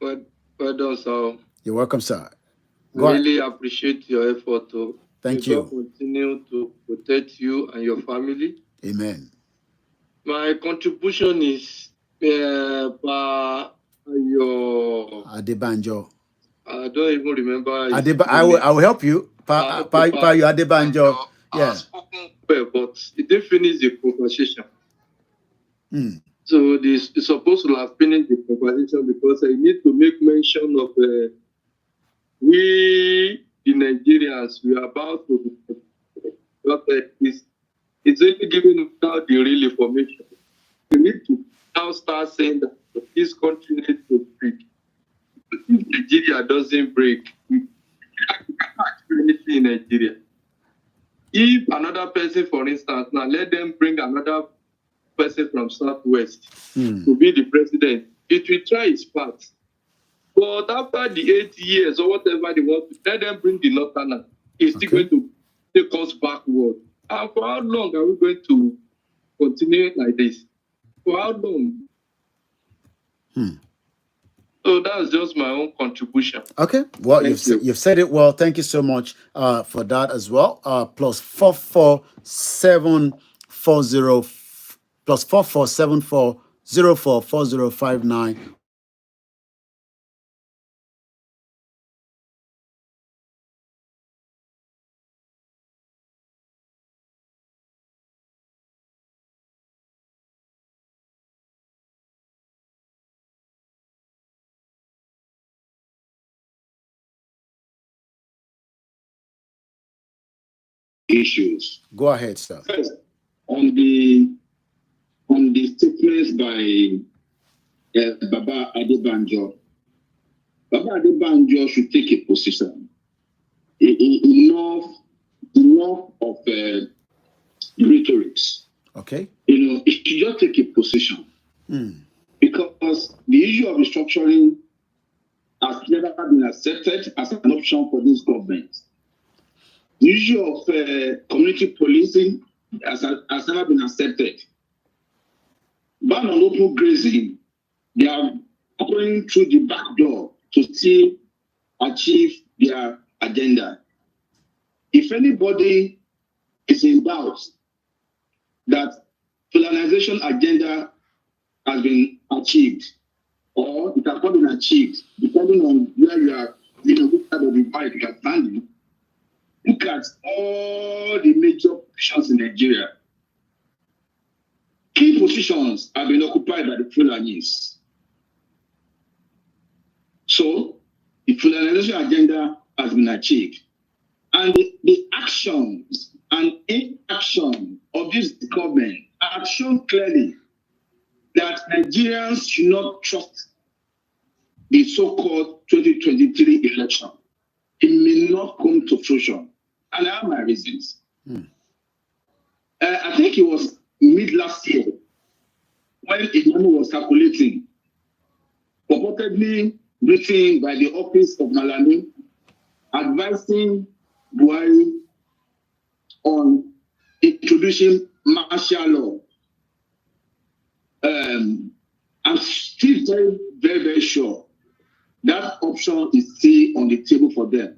Well done, sir. You're welcome, sir. Really appreciate your effort. Thank you. God continue to protect you and your family. Amen. My contribution is your Adebanjo. I don't even remember. I will help you. Pa you Adebanjo. Yeah. But it didn't finish the conversation. So this is supposed to have finished the conversation because I need to make mention of we, the Nigerians, we are about to it's only giving out the real information. We need to now start saying that this country needs to break. If Nigeria doesn't break, we can't do anything in Nigeria. If another person, for instance, now let them bring another person from Southwest to be the president, it will try its part. But after the 8 years or whatever they want to, let them bring the Northerner. It's still going to take us backward. And for how long are we going to continue like this? For how long? So that's just my own contribution. Okay. Well, you've said it well. Thank you so much for that as well. Plus 44740 plus 4474044059. Issues. Go ahead, sir. First, on the statements by Baba Adebanjo. Baba Adebanjo should take a position. Enough of rhetorics. Okay. It should just take a position. Because the issue of restructuring has never been accepted as an option for this government. The issue of community policing has never been accepted. Ban on open grazing, they are going through the back door to still achieve their agenda. If anybody is in doubt that colonization agenda has been achieved, or it has not been achieved, depending on where you are, which side of the fight you are standing, look at all the major positions in Nigeria. Key positions have been occupied by the Fulanis. So, the Fulanization agenda has been achieved. And the actions and inaction of this government have shown clearly that Nigerians should not trust the so-called 2023 election. It may not come to fruition. And I have my reasons. I think it was mid last year when Imanu was calculating, purportedly written by the office of Malami, advising Buhari on introducing martial law. I'm still very, very, very sure that option is still on the table for them.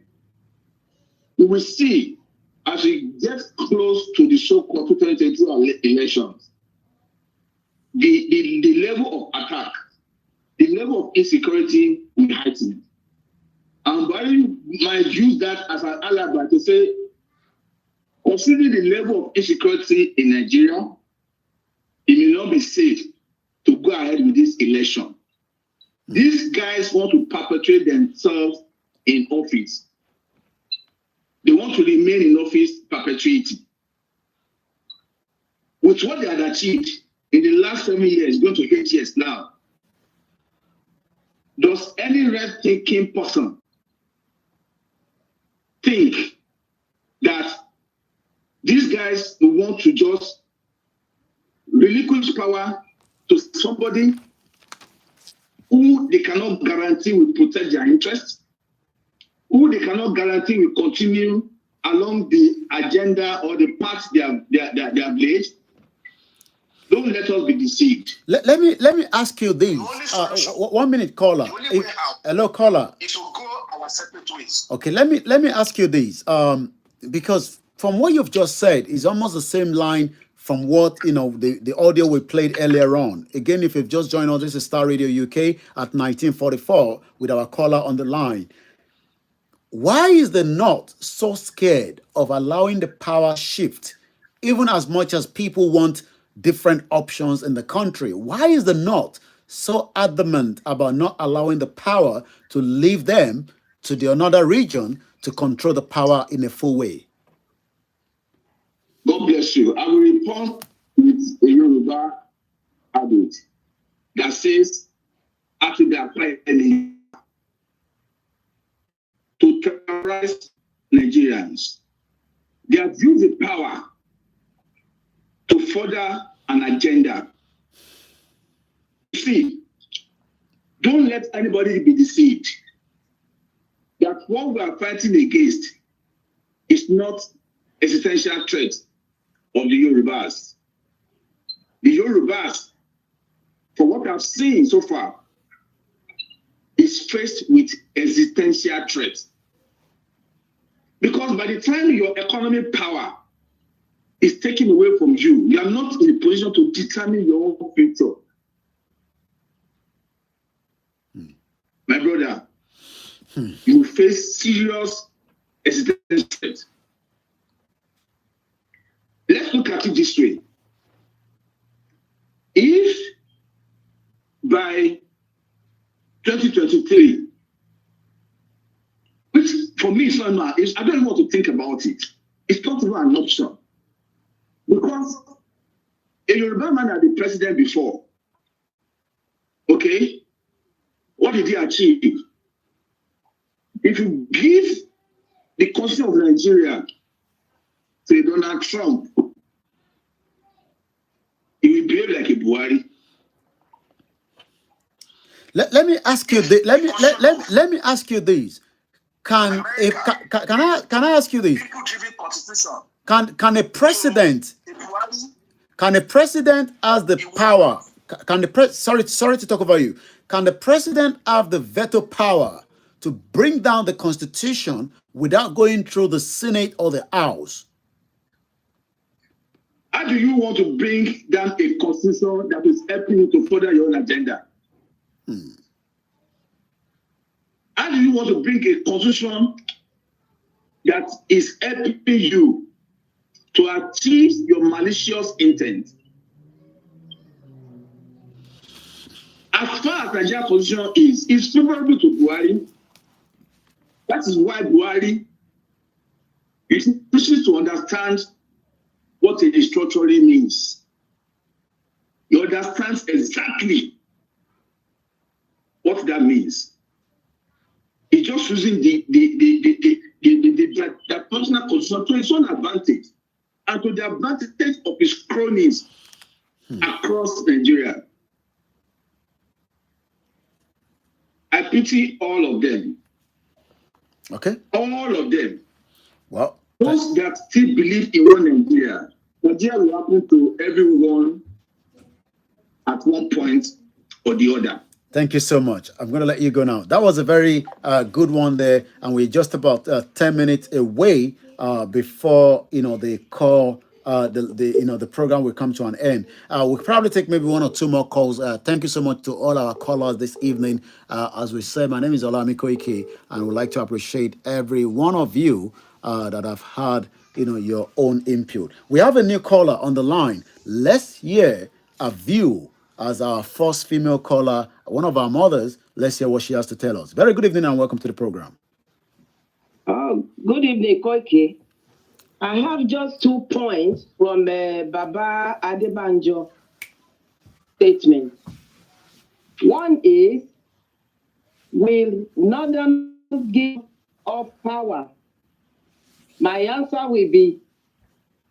We will see as we get close to the so-called 2022 elections, the level of attack, the level of insecurity will heighten. And Buhari might use that as an alibi to say, considering the level of insecurity in Nigeria, it may not be safe to go ahead with this election. These guys want to perpetuate themselves in office. They want to remain in office perpetuity. With what they had achieved in the last 7 years, going to 8 years now, does any right-thinking person think that these guys will want to just relinquish power to somebody who they cannot guarantee will protect their interests, who they cannot guarantee will continue along the agenda or the path they have laid? Don't let us be deceived. Let me ask you this. 1 minute, caller. Hello, caller. It will go our separate ways. Okay, let me ask you this. Because from what you've just said is almost the same line from what the audio we played earlier on. Again, if you've just joined us, this is Star Radio UK at 1944 with our caller on the line. Why is the North so scared of allowing the power shift, even as much as people want different options in the country. Why is the North so adamant about not allowing the power to leave them to the another region to control the power in a full way? God bless you. I will report with a Yoruba adage that says, after they apply to terrorize Nigerians, they have used the power to further an agenda. See, don't let anybody be deceived that what we are fighting against is not existential threat of the Yorubas. The Yorubas, for what I've seen so far, is faced with existential threats. Because by the time your economic power is taken away from you, you are not in a position to determine your own future. My brother, you face serious existential threats. Let's look at it this way. If by 2023, which for me is not, I don't even want to think about it. It's not even an option. Because a Yoruba man had been president before. Okay? What did he achieve? If you give the constitution of Nigeria to Donald Trump, he will behave like a Buhari. Let me ask you this. Let me ask you this. Can I ask you this? Can a president has the power? Sorry to talk about you. Can the president have the veto power to bring down the constitution without going through the Senate or the House? How do you want to bring down a constitution that is helping you to further your own agenda? How do you want to bring a constitution that is helping you to achieve your malicious intent? As far as Nigeria constitution is favorable to Buhari. That is why Buhari wishes to understand what a restructuring means. He understands exactly what that means. He's just using the personal constitution to his own advantage and to the advantage of his cronies across Nigeria. I pity all of them. Okay. All of them. Well, those that still believe in one Nigeria, Nigeria will happen to everyone at one point or the other. Thank you so much. I'm going to let you go now. That was a very good one there, and we're just about 10 minutes away before the call. The program will come to an end. We'll probably take maybe one or two more calls. Thank you so much to all our callers this evening. As we said, my name is Olami Koiki, and we'd like to appreciate every one of you that have had your own input. We have a new caller on the line. Let's hear a view as our first female caller, one of our mothers. Let's hear what she has to tell us. Very good evening and welcome to the program. Good evening, Koiki. I have just 2 points from Baba Adebanjo statement. One is, will Northerners give up power? My answer will be,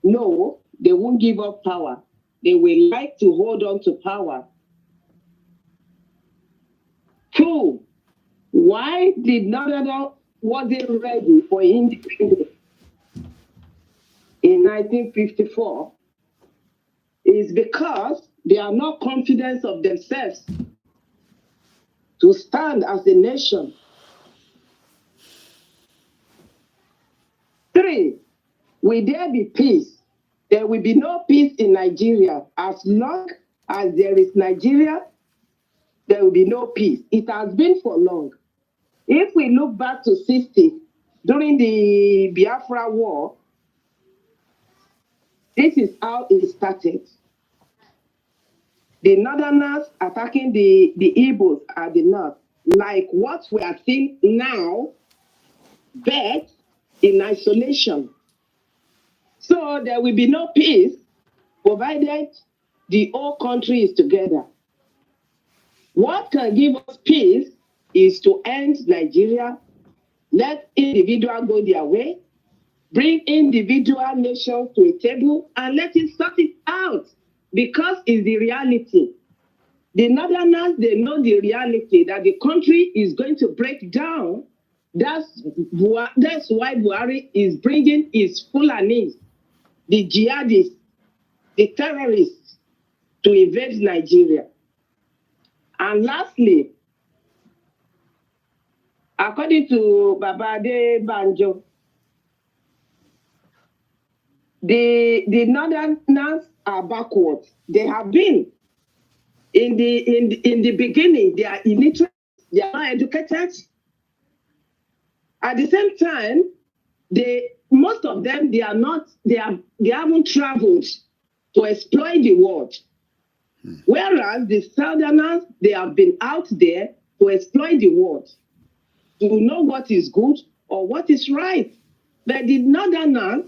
no, they won't give up power. They will like to hold on to power. 2, why did Northerners wasn't ready for independence in 1954? Is because they are not confident of themselves to stand as a nation. 3, will there be peace? There will be no peace in Nigeria. As long as there is Nigeria, there will be no peace. It has been for long. If we look back to 60, during the Biafra War, this is how it started. the Northerners attacking the Igbos at the north, like what we are seeing now, but in isolation. So there will be no peace provided the whole country is together. What can give us peace is to end Nigeria, let individuals go their way, bring individual nations to a table, and let it sort it out, because it's the reality. The Northerners, they know the reality that the country is going to break down. That's why Buhari is bringing his Fulanis, the jihadists, the terrorists, to invade Nigeria. And lastly, according to Baba Banjo, the Northerners are backwards. They have been in the beginning. They are illiterate. They are not educated. At the same time, most of them they haven't traveled to exploit the world. Whereas the Southerners, they have been out there to exploit the world, to know what is good or what is right. But the Northerners,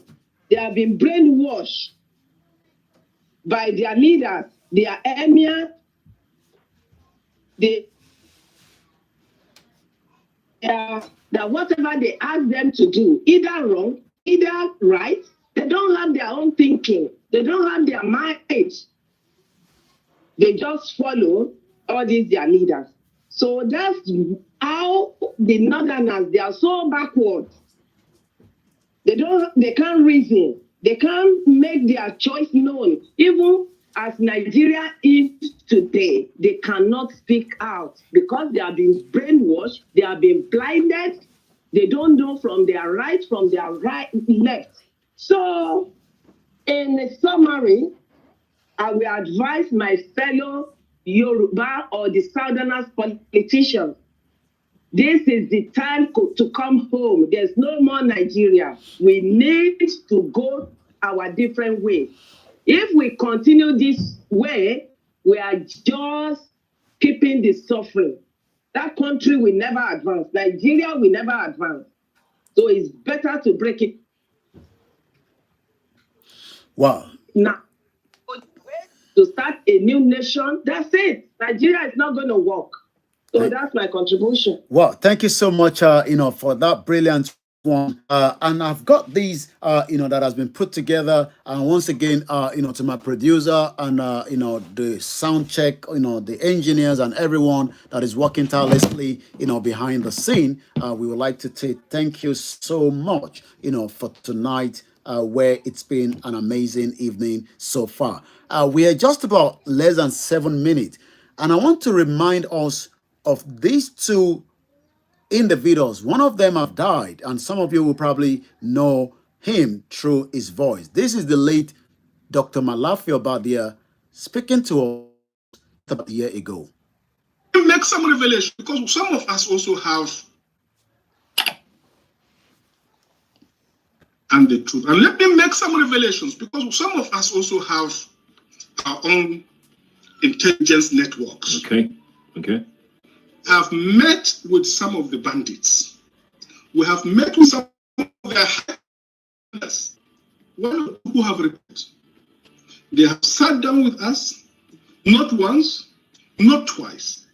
they have been brainwashed by their leaders, their emir, that whatever they ask them to do, either wrong, either right, they don't have their own thinking. They don't have their mind. They just follow all these their leaders. So that's how the Northerners, they are so backward. They can't reason. They can't make their choice known. Even as Nigeria is today, they cannot speak out because they have been brainwashed, they have been blinded, they don't know from their right, left. So, in a summary, I will advise my fellow Yoruba or the Southerners politicians. This is the time to come home. There's no more Nigeria. We need to go our different way. If we continue this way, we are just keeping the suffering. That country will never advance. Nigeria will never advance. So it's better to break it. Wow. Now, to start a new nation, that's it. Nigeria is not going to work. So that's my contribution. Well, thank you so much, for that brilliant one. And I've got these, that has been put together. And once again, to my producer and, the sound check, the engineers and everyone that is working tirelessly, behind the scene. We would like to say thank you so much, for tonight, where it's been an amazing evening so far. We are just about less than 7 minutes. And I want to remind us of these two individuals. One of them have died, and some of you will probably know him through his voice. This is the late Dr. Malafio Badia speaking to us about a year ago. Make some revelation, because some of us also have and the truth. And let me make some revelations, because some of us also have our own intelligence networks. Okay. Have met with some of the bandits. We have met with some of their highest. One who have reported. They have sat down with us, not once, not twice.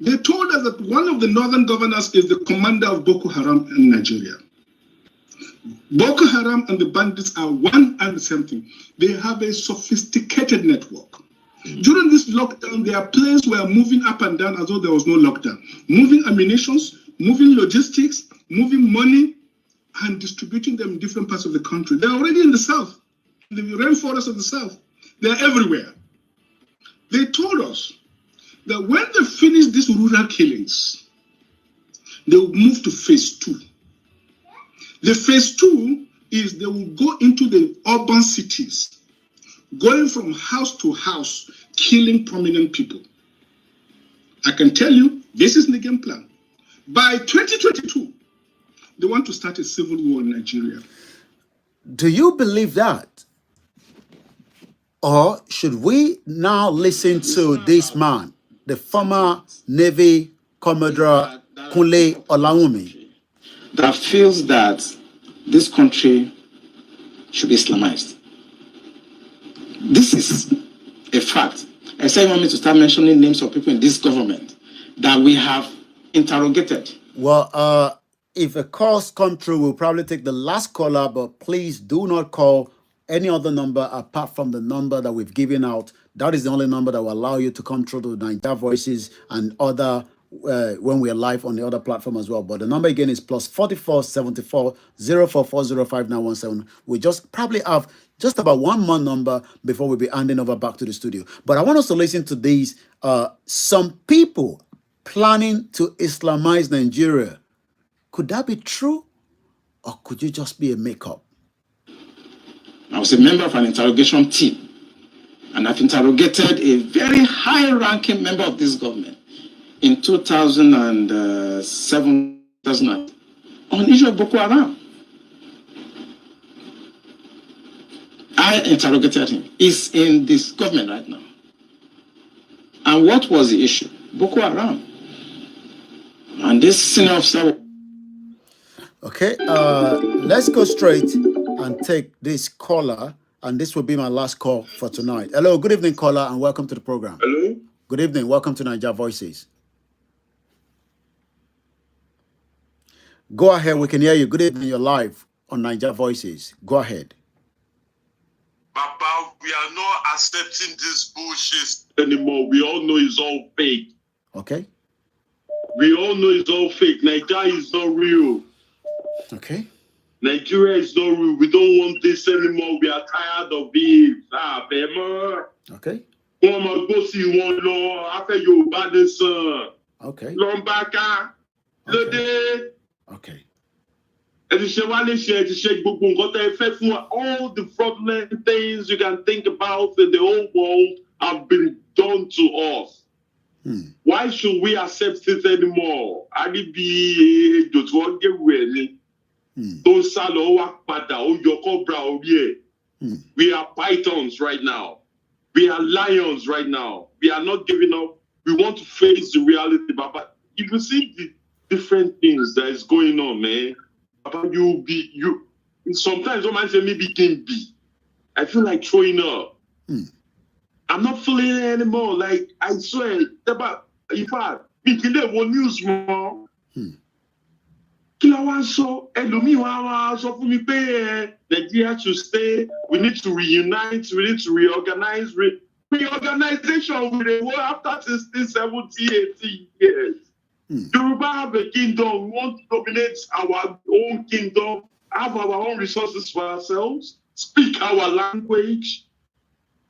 They told us that one of the northern governors is the commander of Boko Haram in Nigeria. Boko Haram and the bandits are one and the same thing. They have a sophisticated network. During this lockdown, their planes were moving up and down as though there was no lockdown. Moving ammunitions, moving logistics, moving money, and distributing them in different parts of the country. They're already in the south, in the rainforest of the south. They're everywhere. They told us that when they finish these rural killings, they will move to phase 2. The phase 2 is they will go into the urban cities, going from house to house, killing prominent people. I can tell you, this is the game plan. By 2022, they want to start a civil war in Nigeria. Do you believe that? Or should we now listen to this man, the former Navy Commodore Kunle Olawumi? That feels that this country should be Islamized. This is a fact. I say you want me to start mentioning names of people in this government that we have interrogated. Well, if a calls come through, we'll probably take the last caller, but please do not call any other number apart from the number that we've given out. That is the only number that will allow you to come through to Niger Voices and other when we are live on the other platform as well. But the number again is plus 44 74 04405917. We just probably have just about one more number before we'll be handing over back to the studio. But I want us to listen to these. Some people planning to Islamize Nigeria. Could that be true? Or could you just be a makeup? I was a member of an interrogation team, and I've interrogated a very high-ranking member of this government in 2007, 2008 on issue of Boko Haram. I interrogated him. He's in this government right now. And what was the issue? Boko Haram. And this senior officer. Okay, let's go straight and take this caller, and this will be my last call for tonight. Hello, good evening, caller, and welcome to the program. Hello. Good evening, welcome to Niger Voices. Go ahead, we can hear you. Good evening, you're live on Niger Voices. Go ahead. Papa, we are not accepting this bullshit anymore. We all know it's all fake. Okay. We all know it's all fake. Nigeria is not real. Okay. Nigeria is not real. We don't want this anymore. We are tired of it. Okay. Okay. Okay. All the fraudulent things you can think about in the whole world have been done to us. Why should we accept it anymore? We are pythons right now. We are lions right now. We are not giving up. We want to face the reality, Baba. If you see the different things that is going on, man, Baba, you. Sometimes one man say maybe can be. I feel like throwing up. I'm not feeling it anymore. Like I swear, about if I one news more. Nigeria should stay. We need to reunite. We need to reorganize. Reorganization with the world after 60, 70, 80 years. Yoruba have a kingdom. We want to dominate our own kingdom, have our own resources for ourselves, speak our language,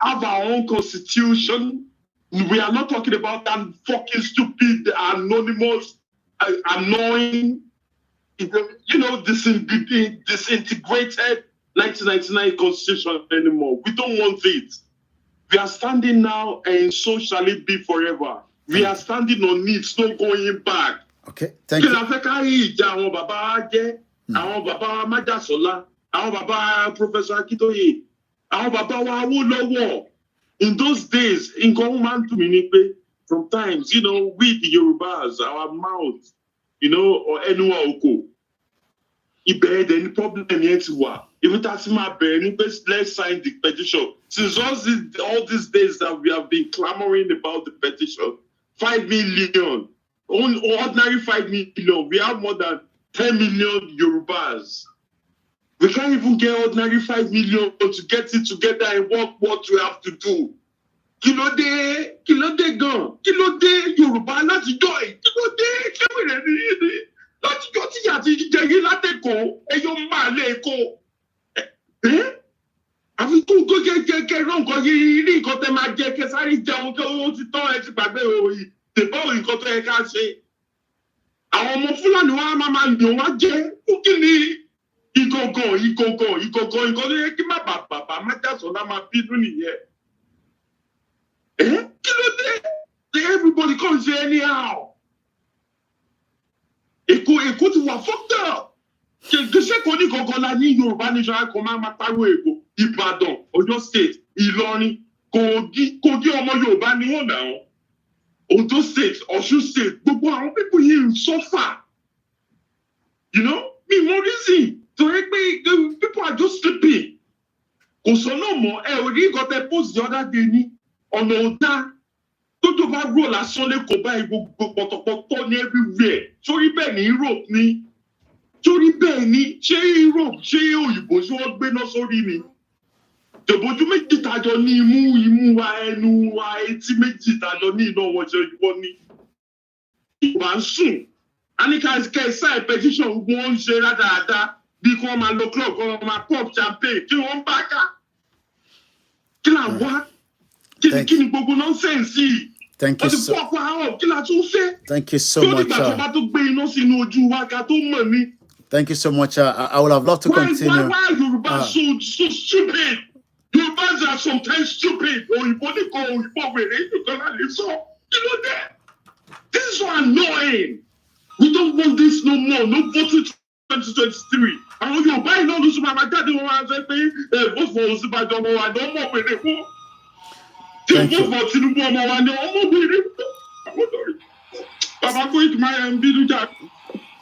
have our own constitution. We are not talking about that fucking stupid, anonymous, annoying, disintegrated 1999 constitution anymore. We don't want it. We are standing now, and so shall it be forever. We are standing on it, no going back. Okay, thank you. In those days, sometimes, we the Yorubas, our mouth, or anyone who if there any problem yet, even that's my burning, let's sign the petition. Since all these days that we have been clamoring about the petition, 5 million, ordinary 5 million, we have more than 10 million Yorubas. We can't even get ordinary 5 million to get it together and work what we have to do. Kilode gan, kilode Yoruba láti joy, kilode kewere láti jọ tí àti jẹyìn látẹkọ ẹyọ máa lé ẹkọ àfi kó gẹgẹgẹ rán nǹkan yìí rí nǹkan tẹ máa jẹ kẹsàrí jẹun kí owó ti tán ẹ ti gbàgbé òòyì tèbá òòyì nǹkan tó yẹ ká ṣe àwọn ọmọ Fúlàní wa máa yàn wá jẹ fún kí ni ìgangan nǹkan tó yẹ kí má bàbá má jásọlá máa bínú nìyẹn kí ló dé everybody come say anyhow. Èkó ti wà fucked up. Ṣé kò ní kankan la ní Yorùbá nation kò máa pariwo Èkó, Ìbàdàn, Ọ̀yọ́ state, Ìlọrin, Kogi ọmọ Yorùbá ni wọ́n náà. Ondo State, Osun State, gbogbo àwọn people here suffer. You know, me more reason. So people are just sleeping. Kò sọ náà mọ̀ ẹ ò rí nǹkan tẹ post the other day ní ọ̀nà ọ̀dá tó tó bá rò lásán lẹ́kọ̀ọ́ báyìí gbogbo pọ̀tọ̀pọ̀tọ̀ ní everywhere. Sórí bẹ́ẹ̀ ní Europe ni. Sórí bẹ́ẹ̀ ni ṣé Europe ṣé òyìnbó ṣé wọ́n gbé náà sórí ni. Tòbójú méjì tàjọ ní imú wa ẹnu wa etí méjì tàjọ ní iná wọn ṣe wọ́n ní. Ìwà ń sùn. A ní ká sign petition wọn ń ṣe rádaràda bí kí wọ́n máa lo club kí wọ́n máa pop champagne kí wọ́n bá ká. Kí là ń wá? Kí ni gbogbo nonsense yìí? Thank you so much. Thank you so much. Thank you so much. I would have loved to continue. Why are Yoruba so stupid? Yorubas are sometimes stupid. This is so annoying. We don't want this no more. No voting 2023. I want you buy no lose my dad. Vote for Osibajo. I don't want to vote. Thank you.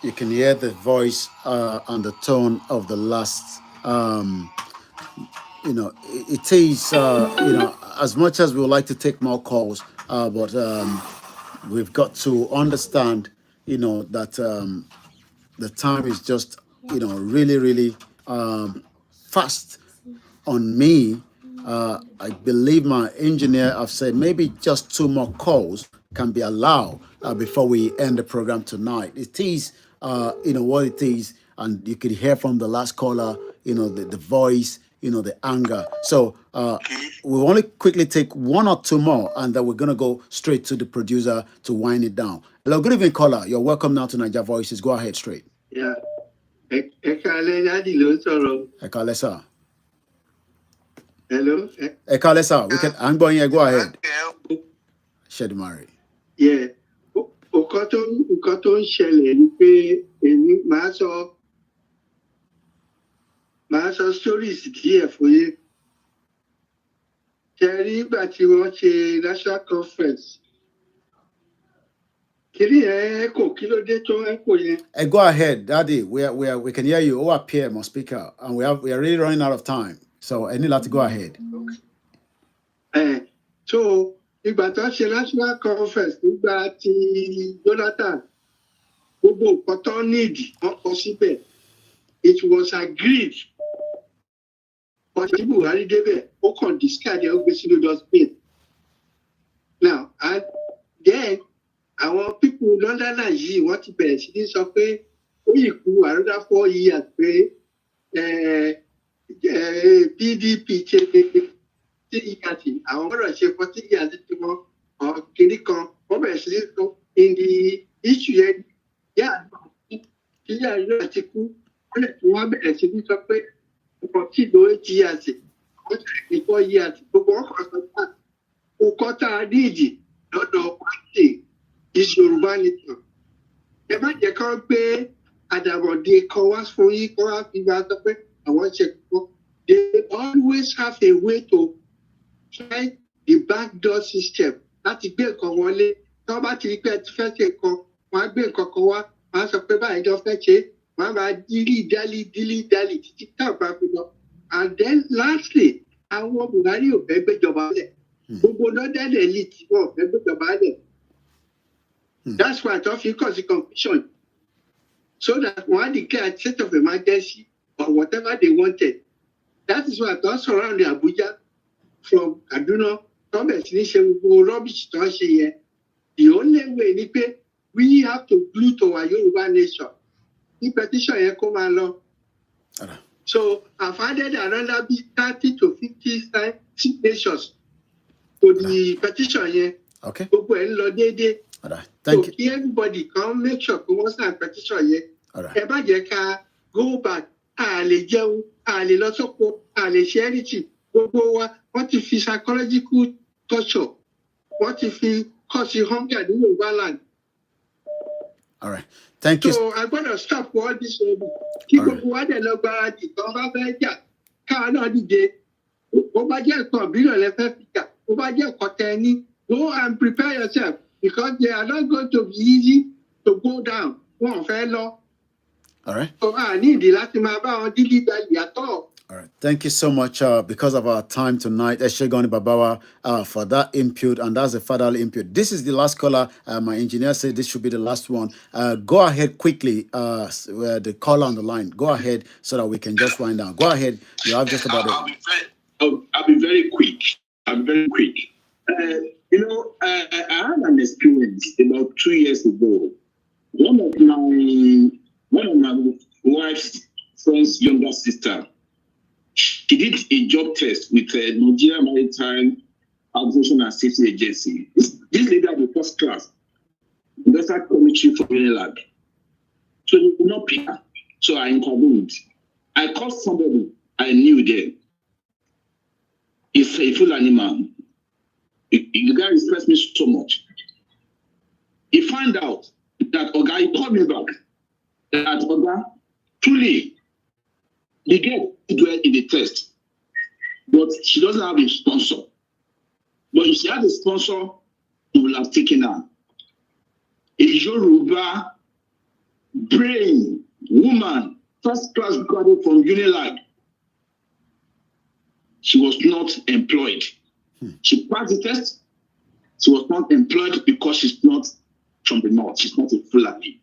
You can hear the voice and the tone of the last. You know, it is. You know, as much as we would like to take more calls, but we've got to understand. You know that the time is just. You know, really fast on me. I believe my engineer have said maybe just 2 more calls can be allowed before we end the program tonight. It is, you know, what it is. And you could hear from the last caller, you know, the voice, you know, the anger. So we want to quickly take 1 or 2 more, and then we're going to go straight to the producer to wind it down. Hello, good evening, caller. You're welcome now to Niger Voices. Go ahead straight. Yeah. Ekale, sir. Hello. Ekale, sir. We can. I'm going here. Go ahead. Shed Mari. Yeah. Nǹkan tó ń ṣẹlẹ̀ ni pé èmi máa sọ stories díẹ̀ fún yín. Ṣé rí ìgbà tí wọ́n ṣe national conference? Kí ló dé tó echo yẹn? Go ahead, Daddy. We can hear you. Oh, up here, my speaker, and we are really running out of time. So I need to go ahead. So ìgbà tó ṣe national conference nígbà tí Jonathan gbogbo nǹkan tó nídìí wọ́n kọ síbẹ̀. It was agreed. But Buhari débẹ̀ ó kàn discard ẹ̀ ó gbé sínú dustbin. Now and then àwọn people London yìí wọ́n ti bẹ̀rẹ̀ sí ní sọ pé ó yìí kú another 4 years pé PDP ṣe tí àwọn gbọ́dọ̀ ṣe 40 years tí wọ́n kiri kan wọ́n bẹ̀rẹ̀ sí ní sọ in the issue yẹn yà tí yà náà ti kú wọ́n lè tún wọ́n bẹ̀rẹ̀ sí ní sọ pé ọkọ̀ tí ìlú 8 years wọ́n ti rẹ̀ ní 4 years gbogbo wọn kàn sọ pé ọkọ̀ tá a nídìí lọ́dọ̀ pàṣẹ Yorùbá nìkan. Ẹ má jẹ́ kán gbé àdàbọ̀dé kan wá fún yín kán wá fi máa sọ pé àwọn ṣe kọ́. They always have a way to try the backdoor system láti gbé nǹkan wọlé. Tí wọ́n bá ti rí pé ẹ ti fẹ́ ṣe nǹkan, wọ́n á gbé nǹkan kan wá, wọ́n á sọ pé báyìí lọ fẹ́ ṣe, wọ́n á máa dílí dálì títí táwọn bá fi lọ. And then lastly, àwọn Buhari ò fẹ́ gbéjọba lẹ̀. Gbogbo Northern elite wọn ò fẹ́ gbéjọba lẹ̀. That's why I thought you cause the confusion. So that one declared a state of emergency or whatever they wanted. That is why I thought surrounding Abuja from Kaduna, rubbish here. The only way is that we have to glue to our Yoruba nation. The petition here come along. So I've added another 30 to 50 signatures to the petition here. Okay. Thank you. Everybody come make sure we want to petition here. Everybody can go back. Lè jẹun, lè lọ sóko, lè ṣe anything. Gbogbo wa, wọ́n ti fi psychological torture, wọ́n ti fi cause hunger ní Yorùbá land. All right. Thank you. So I gotta stop all this. Kí gbogbo wa dẹ̀ lọ gbáradì tó bá fẹ́ jà, káà náà dìde. Ó bá jẹ́ nǹkan ìbílẹ̀ lẹ fẹ́ fi jà, ó tó bá jẹ́ ẹ̀kọ́ tẹ ní, go and prepare yourself because they are not going to be easy to go down. Wọ́n fẹ́ lọ. All right. So ní ìdí láti máa bá wọn dídí gba ìyàtọ̀. All right. Thank you so much. Because of our time tonight, Eshegoni Babawa, for that input, and that's the fatherly input. This is the last caller. My engineer said this should be the last one. Go ahead quickly. The caller on the line. Go ahead so that we can just wind down. Go ahead. You have just about I'll be very quick. I'm very quick. I had an experience about 2 years ago. One of my wife's friend's younger sister, she did a job test with the Nigeria Maritime Aviation and Safety Agency. This lady had the first class, investor committee for Unilag. So they could not pick her. So I intervened. I called somebody I knew there. He's a full animal. The guy respects me so much. He found out that Oga, he called me back. That Oga, truly, the girl did well in the test, but she doesn't have a sponsor. But if she had a sponsor, he would have taken her. A Yoruba brain woman, first class graduate from Unilag. She was not employed. She passed the test. She was not employed because she's not from the north. She's not a Fulani.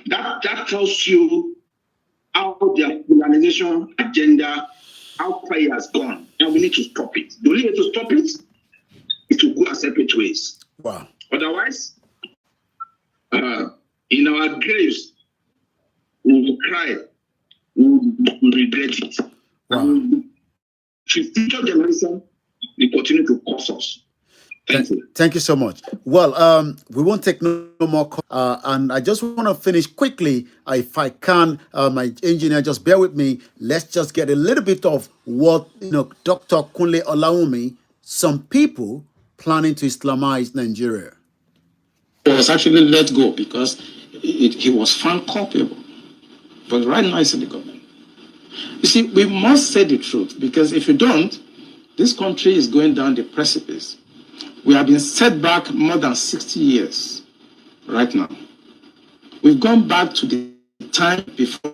That tells you how their Fulanization agenda, how far it has gone, and we need to stop it. The only way to stop it is to go our separate ways. Wow. Otherwise, in our graves, we will cry, we will regret it. Wow. And future generation will continue to cause us. Thank you. Thank you so much. Well, we won't take no more calls. And I just want to finish quickly, if I can. My engineer, just bear with me. Let's just get a little bit of what Dr. Kunle Olawumi, some people planning to Islamize Nigeria. He was actually let go because he was found culpable. But right now it's in the government. You see, we must say the truth, because if you don't, this country is going down the precipice. We have been set back more than 60 years right now. We've gone back to the time before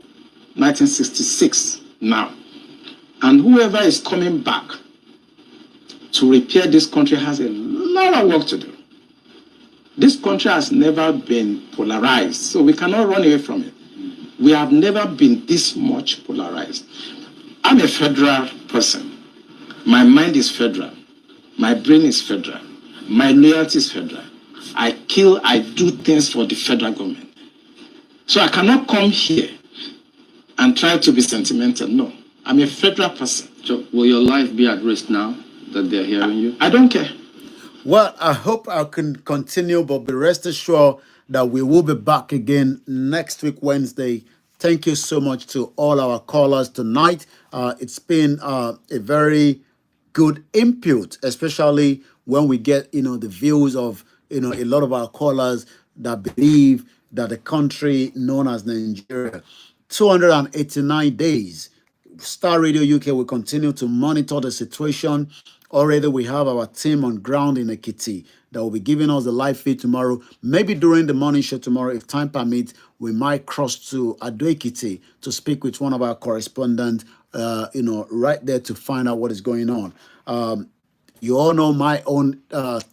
1966 now. And whoever is coming back to repair this country has a lot of work to do. This country has never been polarized, so we cannot run away from it. We have never been this much polarized. I'm a federal person. My mind is federal. My brain is federal. My loyalty is federal. I do things for the federal government. So I cannot come here and try to be sentimental. No, I'm a federal person. So will your life be at risk now that they're hearing you? I don't care. Well, I hope I can continue, but be rest assured that we will be back again next week, Wednesday. Thank you so much to all our callers tonight. It's been a very good input, especially when we get, the views of, a lot of our callers that believe that the country known as Nigeria, 289 days. Star Radio UK will continue to monitor the situation. Already we have our team on ground in Ekiti that will be giving us the live feed tomorrow. Maybe during the morning show tomorrow, if time permits, we might cross to Ado Ekiti to speak with one of our correspondents, right there to find out what is going on. You all know my own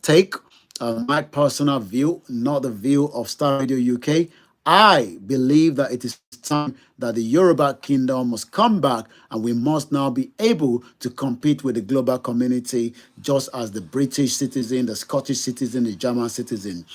take, my personal view, not the view of Star Radio UK. I believe that it is time that the Yoruba kingdom must come back, and we must now be able to compete with the global community, just as the British citizen, the Scottish citizen, the German citizen.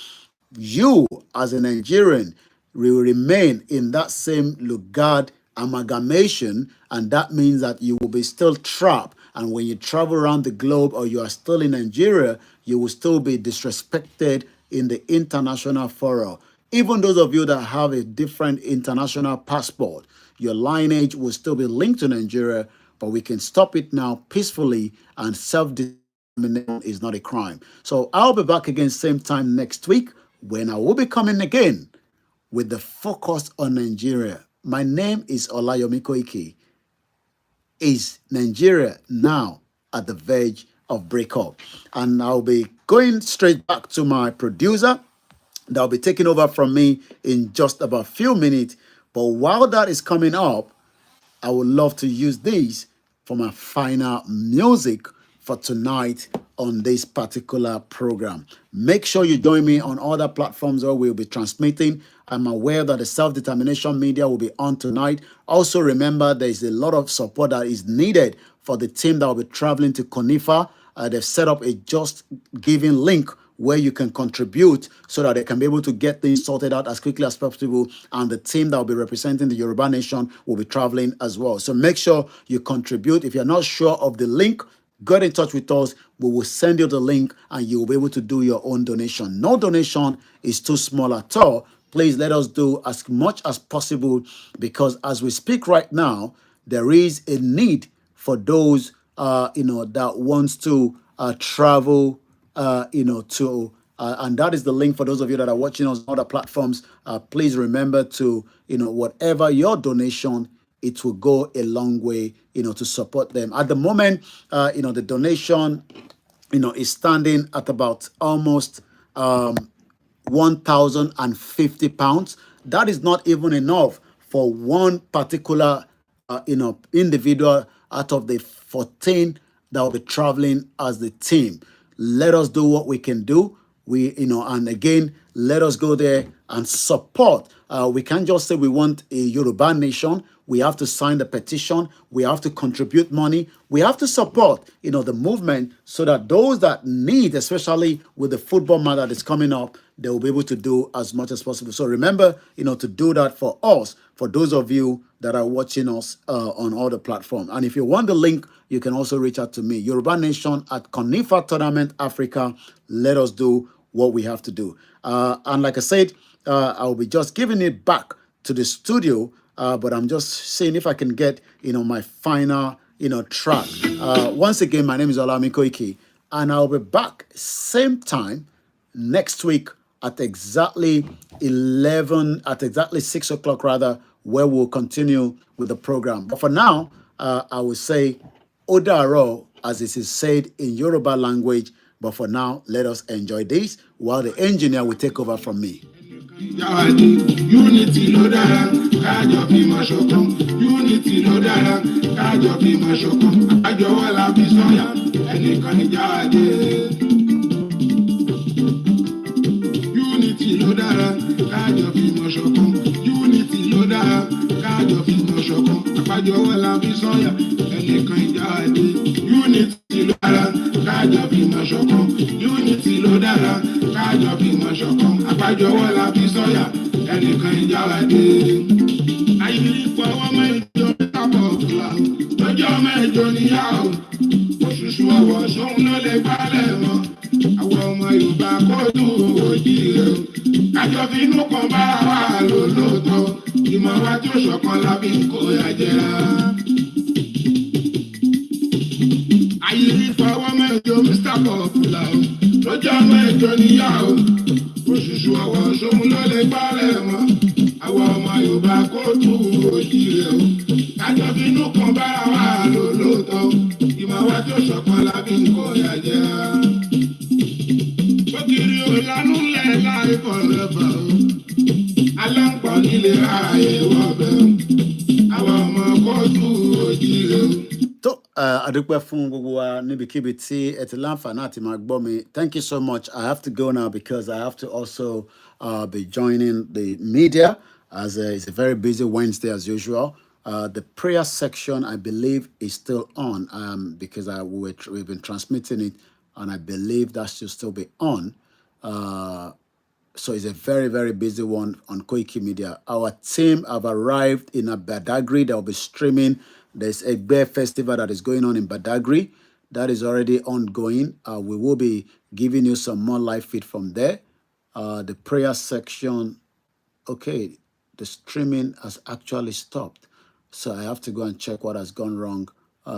You, as a Nigerian, will remain in that same Lugard amalgamation, and that means that you will be still trapped. And when you travel around the globe, or you are still in Nigeria, you will still be disrespected in the international forum. Even those of you that have a different international passport, your lineage will still be linked to Nigeria, but we can stop it now peacefully, and self-determination is not a crime. So I'll be back again same time next week, when I will be coming again with the focus on Nigeria. My name is Olayomi Koiki. Is Nigeria now at the verge of Breakup. And I'll be going straight back to my producer that'll be taking over from me in just about a few minutes. But while that is coming up, I would love to use these for my final music for tonight on this particular program. Make sure you join me on other platforms where we'll be transmitting. I'm aware that the self-determination media will be on tonight. Also, remember there is a lot of support that is needed for the team that will be traveling to Conifa. They've set up a Just Giving link where you can contribute so that they can be able to get things sorted out as quickly as possible. And the team that will be representing the Yoruba Nation will be traveling as well. So make sure you contribute. If you're not sure of the link, get in touch with us. We will send you the link and you will be able to do your own donation. No donation is too small at all. Please let us do as much as possible, because as we speak right now, there is a need for those that wants to travel to and that is the link for those of you that are watching us on other platforms. Please remember to, whatever your donation, it will go a long way, to support them. At the moment, the donation, is standing at about almost 1,050 pounds. That is not even enough for one particular, individual out of the 14 that will be traveling as the team. Let us do what we can do. And again, let us go there and support. We can't just say we want a Yoruba nation. We have to sign the petition. We have to contribute money. We have to support, the movement, so that those that need, especially with the football match that is coming up, they will be able to do as much as possible. So remember, to do that for us, for those of you that are watching us on all the platforms. And if you want the link, you can also reach out to me, Yoruba Nation at Conifa Tournament Africa. Let us do what we have to do. And like I said, I'll be just giving it back to the studio, but I'm just seeing if I can get, my final, track. Once again, my name is Olami Koiki, and I'll be back same time next week at exactly 6 o'clock rather, where we'll continue with the program. But for now, I will say Odaro, as it is said in Yoruba language. But for now, let us enjoy this while the engineer will take over from me. Unity ló dára, kájọ fìmọ̀ ṣọ̀kan. Unity ló dára, kájọ fìmọ̀ ṣọ̀kan. Àjọwọ́ la fi sọ̀yà, ẹnìkan ìjà àdé. Unity ló dára, kájọ fìmọ̀ ṣọ̀kan. Unity ló dára, kájọ fìmọ̀ ṣọ̀kan. Àjọwọ́ la fi sọ̀yà, ẹnìkan ìjà àdé. Unity ló dára, kájọ fìmọ̀ ṣọ̀kan. Unity ló dára, kájọ fìmọ̀ ṣọ̀kan. Àjọwọ́ la fi sọ̀yà, ẹnìkan ìjà àdé. Àyìnbí fọwọ́ mẹ́jọ tábọ̀ ọ̀la, lọ́jọ́ mẹ́jọ níyàwó. Òṣùṣù ọwọ́ sóhun ló lè gbálẹ̀ wọn. Àwọn ọmọ Yorùbá kó tó òjì rẹ̀. Kájọ finú kan bára wà lólóòótọ́. Ìmọ̀ wa tí ó ṣọ̀kan lábí kò yà jẹ́ra. Àyìnbí fọwọ́ mẹ́jọ Mr. Popular, lọ́jọ́ mẹ́jọ níyàwó. Òṣùṣù ọwọ́ sóhun ló lè gbálẹ̀ wọn. Àwọn ọmọ Yorùbá kó tó òjì rẹ̀. Kájọ finú kan bára wà lólóòótọ́. Ìmọ̀ wa tí ó ṣọ̀kan lábí kò yà jẹ́ra. Ògiri òlànú lẹ̀ láì fọ̀rẹ̀bà o. Aláǹpọ̀ nílé ààyè wọ̀bẹ̀ o. Àwọn ọmọ kóòtù òjìrè o. tó àdúpẹ́ fún gbogbo wa níbikíbi tí ẹ ti láǹfààní àti máa gbọ́ mi. Thank you so much. I have to go now because I have to also be joining the media, as it's a very busy Wednesday as usual. The prayer section, I believe, is still on because we've been transmitting it, and I believe that should still be on. So it's a very, very busy one on Koikimedia. Our team have arrived in Badagry. They'll be streaming. There's a bear festival that is going on in Badagry. That is already ongoing. We will be giving you some more live feed from there. The prayer section, okay, the streaming has actually stopped. So I have to go and check what has gone wrong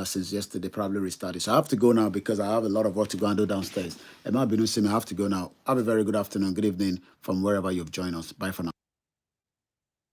since yesterday, probably restarted. So I have to go now because I have a lot of work to go and do downstairs. Emma Binusim, I have to go now. Have a very good afternoon, good evening from wherever you've joined us. Bye for now.